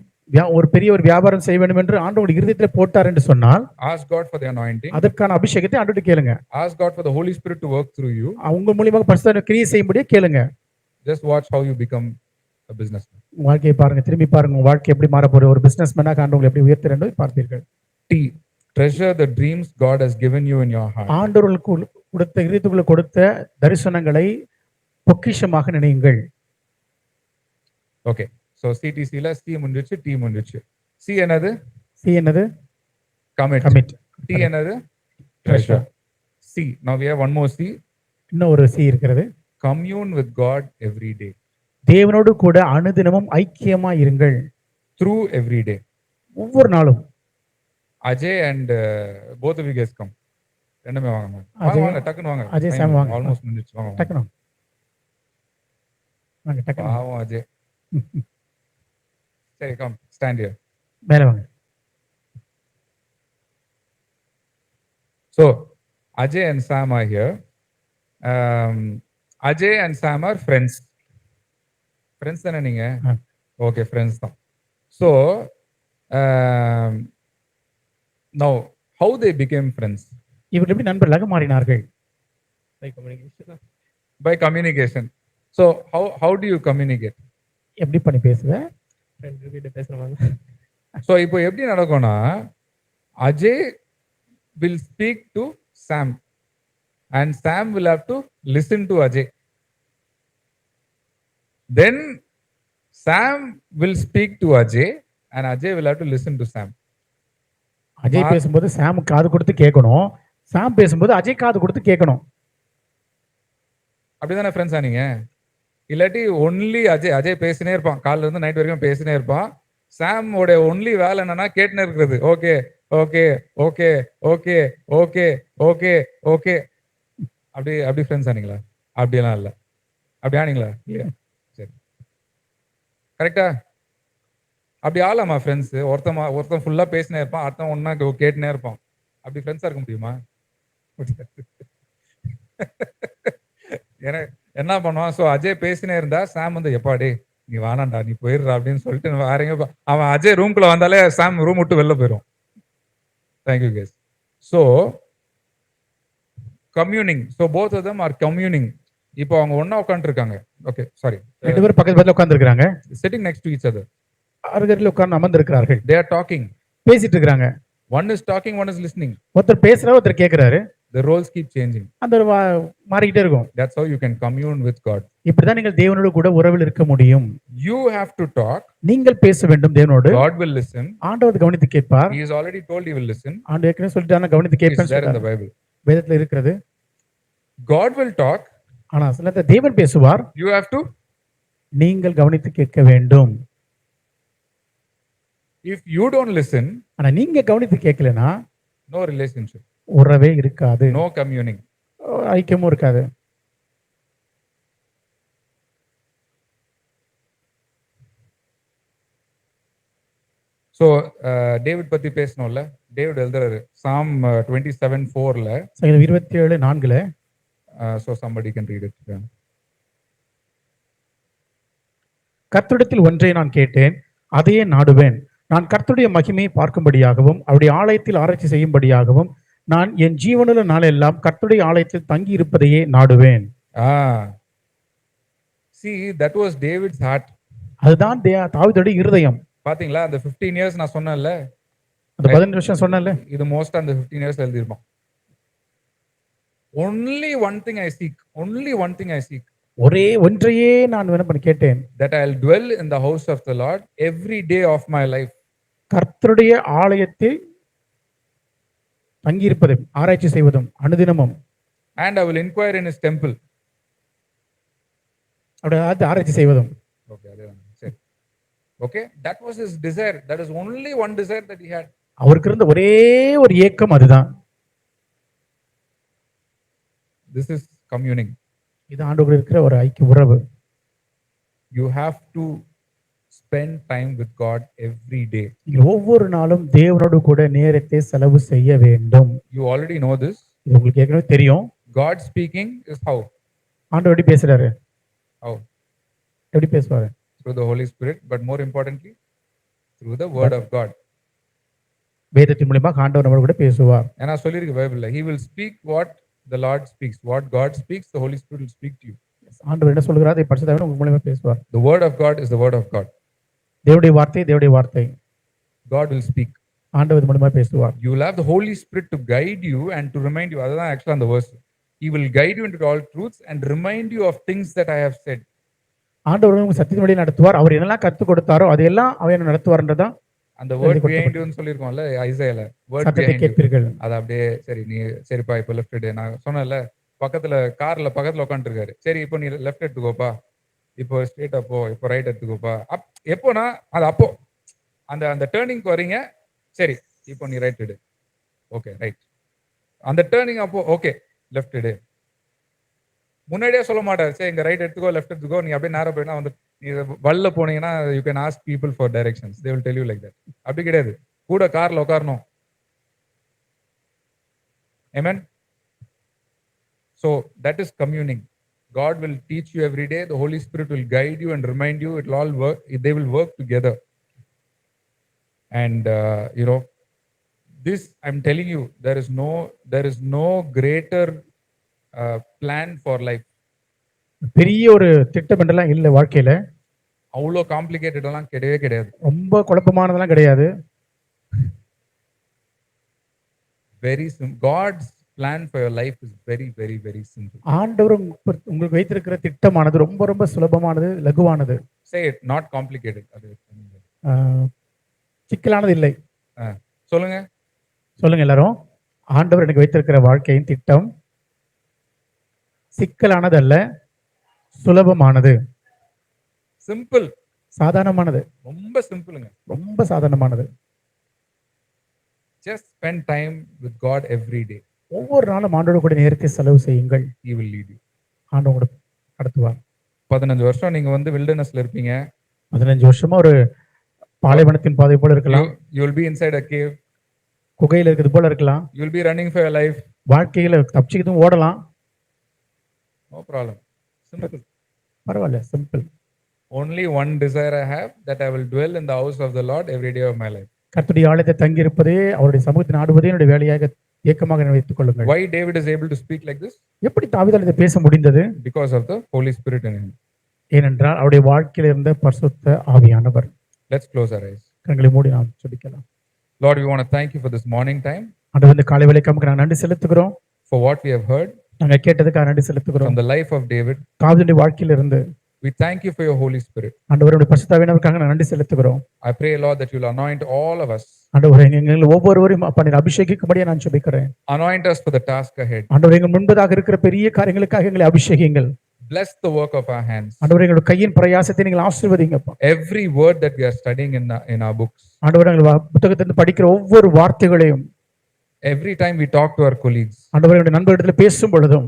ஒரு பெரிய ஒரு வியாபாரம் செய்ய வேண்டும் என்று ஆண்டவர் இருதயத்துல போட்டார் என்று சொன்னால், ask God for the anointing, அதற்கான அபிஷேகத்தை ஆண்டவர்ட்ட கேளுங்க. ask God for the Holy Spirit to work through you. அவங்க மூலமாக பரிசுத்த கிரியை செய்யும்படியே கேளுங்க. Just watch how you become a businessman. வாழ்க்கையை பாருங்க, திரும்பி பாருங்க, உங்க வாழ்க்கை எப்படி மாற போற, ஒரு பிசினஸ்மேனாக ஆண்டவங்களை எப்படி உயர்த்துறேன்னு பார்ப்பீர்கள். T. Treasure the dreams God has given you in your heart. ஆண்டவர்களுக்கு கொடுத்த இதயத்துக்குள்ள கொடுத்த தரிசனங்களை பொக்கிஷமாக நினையுங்கள். Okay, so CTC ல C முடிஞ்சிச்சு, T முடிஞ்சிச்சு. C என்னது? C என்னது? Commit. T என்னது? Treasure. C. Now we have one more C. இன்னும் ஒரு C இருக்கிறது. Commune with God every day. தேவனோடு கூட அனுதினமும் ஐக்கியமா இருங்கள். Through every day. ஒவ்வொரு நாளும். Ajay and both of you guys come. ரெண்டுமே வாங்க. வாங்க டக்குன்னு வாங்க. அஜய் சாம் வாங்க. ஆல்மோஸ்ட் முடிஞ்சிச்சு, வாங்க. டக்குன்னு வாங்க, டக்குன்னு. பாவம் அஜய். சரி, கம் ஸ்டாண்ட் ஹியர். மேல வாங்க. So Ajay and Sam are here. Ajay and Sam are friends. Friends தானே நீங்க? ஓகே, ஃப்ரெண்ட்ஸ் தான். So now how they became friends? இவர்கள் எப்படி நண்பர்களாக மாறினார்கள்? By communication. So how do you communicate? எப்படி பண்ணி பேசுவேன்? So இப்போ எப்படி நடக்கும்னா, Ajay will speak to Sam and Sam will have to listen to Ajay. Then Sam will speak to Ajay and Ajay will have to listen to Sam. Ajay பேசும்போது சாம் காது கொடுத்து கேட்கணும், சாம் பேசும்போது அஜய் காது கொடுத்து கேட்கணும். அப்படிதானே ஃப்ரெண்ட்ஸா நீங்க? இல்லாட்டி ஒன்லி அஜய் பேசினே இருப்பான், காலைல இருந்து நைட் வரைக்கும் பேசினே இருப்பான். சாம் உடைய ஒன்லி வேலை என்னன்னா கேட்டுனே இருக்கிறது. Okay okay okay okay okay okay okay. அப்படி ஃப்ரெண்ட்ஸ் ஆனீங்களா? அப்படியெல்லாம் இல்லை. அப்படி ஆனீங்களா? இல்லையா? சரி, கரெக்டா? அப்படி ஆளாமா ஃப்ரெண்ட்ஸ்? ஒருத்தன் ஃபுல்லா பேசினே இருப்பான், அடுத்தன் ஒன்னா கேட்டுனே இருப்பான். அப்படி ஃப்ரெண்ட்ஸா இருக்க முடியுமா? என்ன பண்ணுவான்? ஸோ அஜய் பேசினே இருந்தா சாம் வந்து எப்பாடி நீ வானாண்டா நீ போயிடுறா அப்படின்னு சொல்லிட்டு வேற எங்க அவன் அஜய் ரூம்குள்ள வந்தாலே சாம் ரூம் விட்டு வெளில போயிடும். Thank you guys. So communing. So both of them are communing. இப்போ அவங்க ஒண்ணா உட்காந்துட்டு இருக்காங்க. ஓகே, சாரி, ரெண்டு பேரும் பக்கத்து பக்கத்துல உட்கார்ந்து இருக்காங்க. Sitting next to each other. அருகில் உட்கார்ந்து அமர்ந்து இருக்கிறார்கள். They are talking. பேசிட்டு இருக்காங்க. One is talking, one is listening. ஒருத்தர் பேசுறாரு, ஒருத்தர் கேட்கிறாரு. The roles keep changing. அந்த மாறிக்கிட்டே இருக்கும். That's how you can commune with God. இப்படிதான் நீங்கள் தேவனோடு கூட உறவில் இருக்க முடியும். You have to talk. நீங்கள் பேச வேண்டும் தேவனோடு. God will listen. ஆண்டவர் கவனித்து கேட்பார். He has already told he will listen. ஆண்டவர் ஏற்கனவே சொல்லிட்டாங்க கவனித்து கேட்பேன்னு சொல்றாரு. In the சொல்றாரு. Bible. வேதத்துல இருக்கிறது. God will talk. ஆனா சில நேரத்துல தேவன் பேசுவார். You have to. நீங்கள் கவனித்து கேட்க வேண்டும். If you don't listen, ஆனா நீங்க கவனித்து கேட்கலனா no relationship. உறவே இருக்காது. No communing. ஐக்கியமும் இருக்காது. So டேவிட் பத்தி பேசணும்ல. டேவிட் எழுதுறாரு Psalm 27:4ல. சங்கீதம் 27:4ல. So somebody can read it. கர்த்தரிடத்தில் ஒன்றை நான் கேட்டேன், அதையே நாடுவேன். நான் கர்த்தருடைய மகிமையை பார்க்கும்படியாகவும் அவருடைய ஆலயத்தில் ஆராய்ச்சி செய்யும்படியாகவும் நான் என் ஜீவனுள்ள நாளெல்லாம் கர்த்தருடைய ஆலயத்தில் தங்கி இருப்பதையே நாடுவேன். See, that was David's heart. அதுதான் தாவீதுடைய இருதயம். பாத்தீங்களா? அந்த 15 years நான் சொன்னேன்ல, அந்த 15 வருஷம் சொன்னேன்ல, இது மோஸ்ட் அந்த 15 years எழுதிருப்பான். Only one thing I seek. Only one thing I seek. ஒரே ஒன்றையே நான் என்ன பண்ண கேட்டேன். That I'll dwell in the house of the Lord every day of my life. கர்த்தருடைய ஆலயத்தில் தங்கி இருப்பதும் ஆராய்ச்சி செய்வதும் அனுதினமும். And I will inquire in his temple. அப்படியே ஆராய்ச்சி செய்வதும். Okay, அதேதான். சரி. Okay, that was his desire. That is only one desire that he had. அவருக்கு இருந்த ஒரே ஒரு ஏக்கம் அதுதான். This is communing. இது ஆண்டவரோடு இருக்கிற ஒரு ஐக்கிய உறவு. You have to spend time with God every day. நீங்கள் ஒவ்வொரு நாளும் தேவனோடு கூட நேரத்தை செலவு செய்ய வேண்டும். You already know this. இது உங்களுக்கு ஏற்கனவே தெரியும். God speaking is how? ஆண்டவர் எப்படி பேசுறாரு? How? எப்படி பேசுவாரு? Through the Holy Spirit, but more importantly through the word of God. வேதத்தின் மூலமாக ஆண்டவர் நம்மோடு கூட பேசுவார். ஏன்னா சொல்லிருக்கு பைபிள்ல, he will speak what the Lord speaks. What God speaks, the Holy Spirit will speak to you. ஆண்டவர் என்ன சொல்கிறார் அதை பரிசுத்த ஆவியானவர் உங்க மூலமா பேசுவார். The word of God is the word of God. தேவனுடைய வார்த்தை தேவனுடைய வார்த்தை. God will speak. ஆண்டவர் மூலமா பேசுவார். You will have the Holy Spirit to guide you and to remind you. அதுதான் actually அந்த verse. He will guide you into all truths and remind you of things that I have said. ஆண்டவர் உங்களுக்கு சத்தியத்தின் வழியில் நடத்துவார். அவர் என்னெல்லாம் கற்றுக் கொடுத்தாரோ அதையெல்லாம் அவர் நடத்துவார்ன்றதான் அந்த வேர்ட் behind you சொல்லிருக்கோம்ல ஐசாயால. வேர்ட் behind கேட்பீர்கள். அது அப்படியே சரி நீ சரிப்பா இப்போ லெஃப்ட் எடு. நான் சொன்னேன்ல பக்கத்துல கார்ல பக்கத்துல உட்காந்துட்டு இருக்காரு. சரி இப்போ நீ லெஃப்ட் எடுத்துக்கோப்பா, இப்போ ஸ்ட்ரெயிட்டா போ, இப்போ ரைட் எடுத்துக்கோப்பா. எப்போனா அது அப்போ அந்த டேர்னிங்க்கு வரீங்க. சரி இப்போ நீ ரைட் எடு. Okay right. அந்த டேர்னிங் அப்போ ஓகே லெஃப்ட் எடு. முன்னாடியே சொல்ல மாட்டார். சரி இங்க ரைட் எடுத்துக்கோ லெஃப்ட் எடுத்துக்கோ, நீ அப்படியே நேரா போயினா வந்து நீ வல்ல போனீங்கன்னா you can ask people for directions, they will tell you like that. அப்படி கிடையாது. கூட கார்ல உட்காரணும். ஆமென். So that is communing. God will teach you every day. The Holy Spirit will guide you and remind you. It will all work. They will work together. And this I'm telling you, there is no greater plan for life. பெரிய ஒரு திட்டம் என்றெல்லாம் இல்லை வாழ்க்கையில. அவ்வளோ complicated எல்லாம் கிடையவே கிடையாது. ரொம்ப குழப்பமானதெல்லாம் கிடையாது. Very simple. God's plan for your life is very, very, very simple. ஆண்டவர் உங்களுக்கு வைத்திருக்கிற திட்டமானது ரொம்ப ரொம்ப சுலபமானது, லகுவானது. Say it, not complicated. அது சிக்கலானது இல்லை. சொல்லுங்க. சொல்லுங்க எல்லாரும். ஆண்டவர் எனக்கு வைத்திருக்கிற வாழ்க்கையின் திட்டம் சிக்கலானது அல்ல, சுலபமானது. சிம்பிள். சாதாரணமானது. ரொம்ப சிம்பிளுங்க. ரொம்ப சாதாரணமானது. Just spend time with God every day. ஒவ்வொரு நாளும் ஆண்டோடு கூட நேரத்தை செலவு செய்யுங்கள். He will lead you. ஆண்டவர் நடத்துவார். 15 வருஷம் நீங்க வந்து வில்டர்னஸ்ல இருப்பீங்க. 15 வருஷமா ஒரு பாலைவனத்தின் பாதை போல இருக்கலாம். You will be inside a cave. குகையில இருக்கிறது போல இருக்கலாம். You will be running for your life. வாழ்க்கையில தப்பிச்சுக்கிட்டும் ஓடலாம். No problem. Simple. பரவாயில்ல, simple. Only one desire I have, that I will dwell in the house of the Lord every day of my life. கர்த்தருடைய ஆலயத்தில் தங்கி இருப்பதே, அவருடைய சமூகத்தில் ஆடுவதே என்னுடைய வேலையாக ஏக்கமாக வைத்துக் கொள்ளுங்கள். Why David is able to speak like this? எப்படி தாவீதால் இதை பேச முடிந்தது? Because of the Holy Spirit in him. ஏனென்றால் அவருடைய வாழ்க்கையில் இருந்த பரிசுத்த ஆவியானவர். Let's close our eyes. கண்களை மூடி நாம் ஜெபிக்கலாம். Lord, we want to thank you for this morning time. ஆண்டவர், இந்த காலை வேளைக்கு நாங்கள் நன்றி செலுத்துகிறோம். For what we have heard. நாங்கள் கேட்டதுக்காக நன்றி செலுத்துகிறோம். From the life of David. தாவீதுடைய வாழ்க்கையில் இருந்து we thank you for your Holy Spirit. ஆண்டவருடைய பரிசுத்த ஆவியானவருக்காக நாங்கள் நன்றி செலுத்துகிறோம். I pray, Lord, that you will anoint all of us. ஆண்டவரே, எங்கள் ஒவ்வொருவரையும் நீர் அபிஷேகிக்கும்படியாக நான் ஜெபிக்கிறேன். Anoint us for the task ahead. ஆண்டவரே, எங்கள் முன்பதாக இருக்கிற பெரிய காரியங்களுக்காக எங்களை அபிஷேகியுங்கள். Bless the work of our hands. ஆண்டவரே, எங்களுடைய கையின் பிரயாசத்தை நீங்கள் ஆசீர்வதிங்கப்பா. Every word that we are studying in our books. ஆண்டவரே, எங்கள் புத்தகத்திலிருந்து படிக்கிற ஒவ்வொரு வார்த்தைகளையும், every time we talk to our colleagues, ஆண்டவரே, எங்களுடைய நண்பர்களிடத்தில் பேசும் பொழுதும்,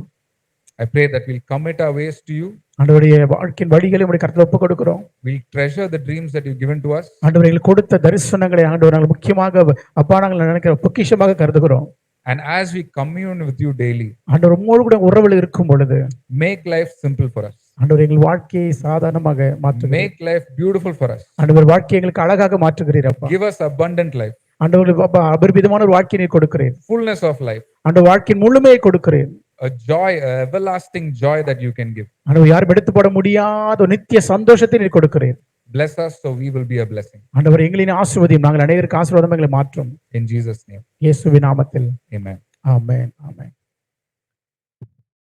I pray that we'll commit our ways to you. ஆண்டவரே, வாழ்க்கையின் வழிகளை உம்முடைய கரத்தில் ஒப்புக் கொடுக்கிறோம். We'll treasure the dreams that you've given to us. ஆண்டவரே, எங்களுக்கு கொடுத்த தரிசனங்களை ஆண்டவரே நாங்கள் முக்கியமாக அப்பா நாங்கள் நினைக்கிற பொக்கிஷமாக கருதுகிறோம். And as we commune with you daily, ஆண்டவர் உம்மோடு கூட உறவில் இருக்கும் பொழுது make life simple for us. ஆண்டவர் எங்கள் வாழ்க்கையை சாதாரணமாக மாற்றுகிறீர். Make life beautiful for us. ஆண்டவர் வாழ்க்கையை எங்களுக்கு அழகாக மாற்றுகிறீர் அப்பா. Give us abundant life. ஆண்டவர் அப்பா அபரிமிதமான ஒரு வாழ்க்கையை நீர் கொடுக்கிறீர். Fullness of life. ஆண்டவர் வாழ்க்கையின் முழுமையை கொடுக்கிறீர். A joy, a everlasting joy that you can give. ஆண்டவர் யாரும் எடுத்து போட முடியாத ஒரு நித்திய சந்தோஷத்தை நீர் கொடுக்கிறீர். Bless us so we will be a blessing. ஆண்டவர் எங்களின் ஆசீர்வதியும், நாங்கள் அனைவருக்கு ஆசீர்வாதம் எங்களை மாற்றும். In Jesus' name. இயேசுவின் நாமத்தில். Amen. ஆமென். ஆமென்.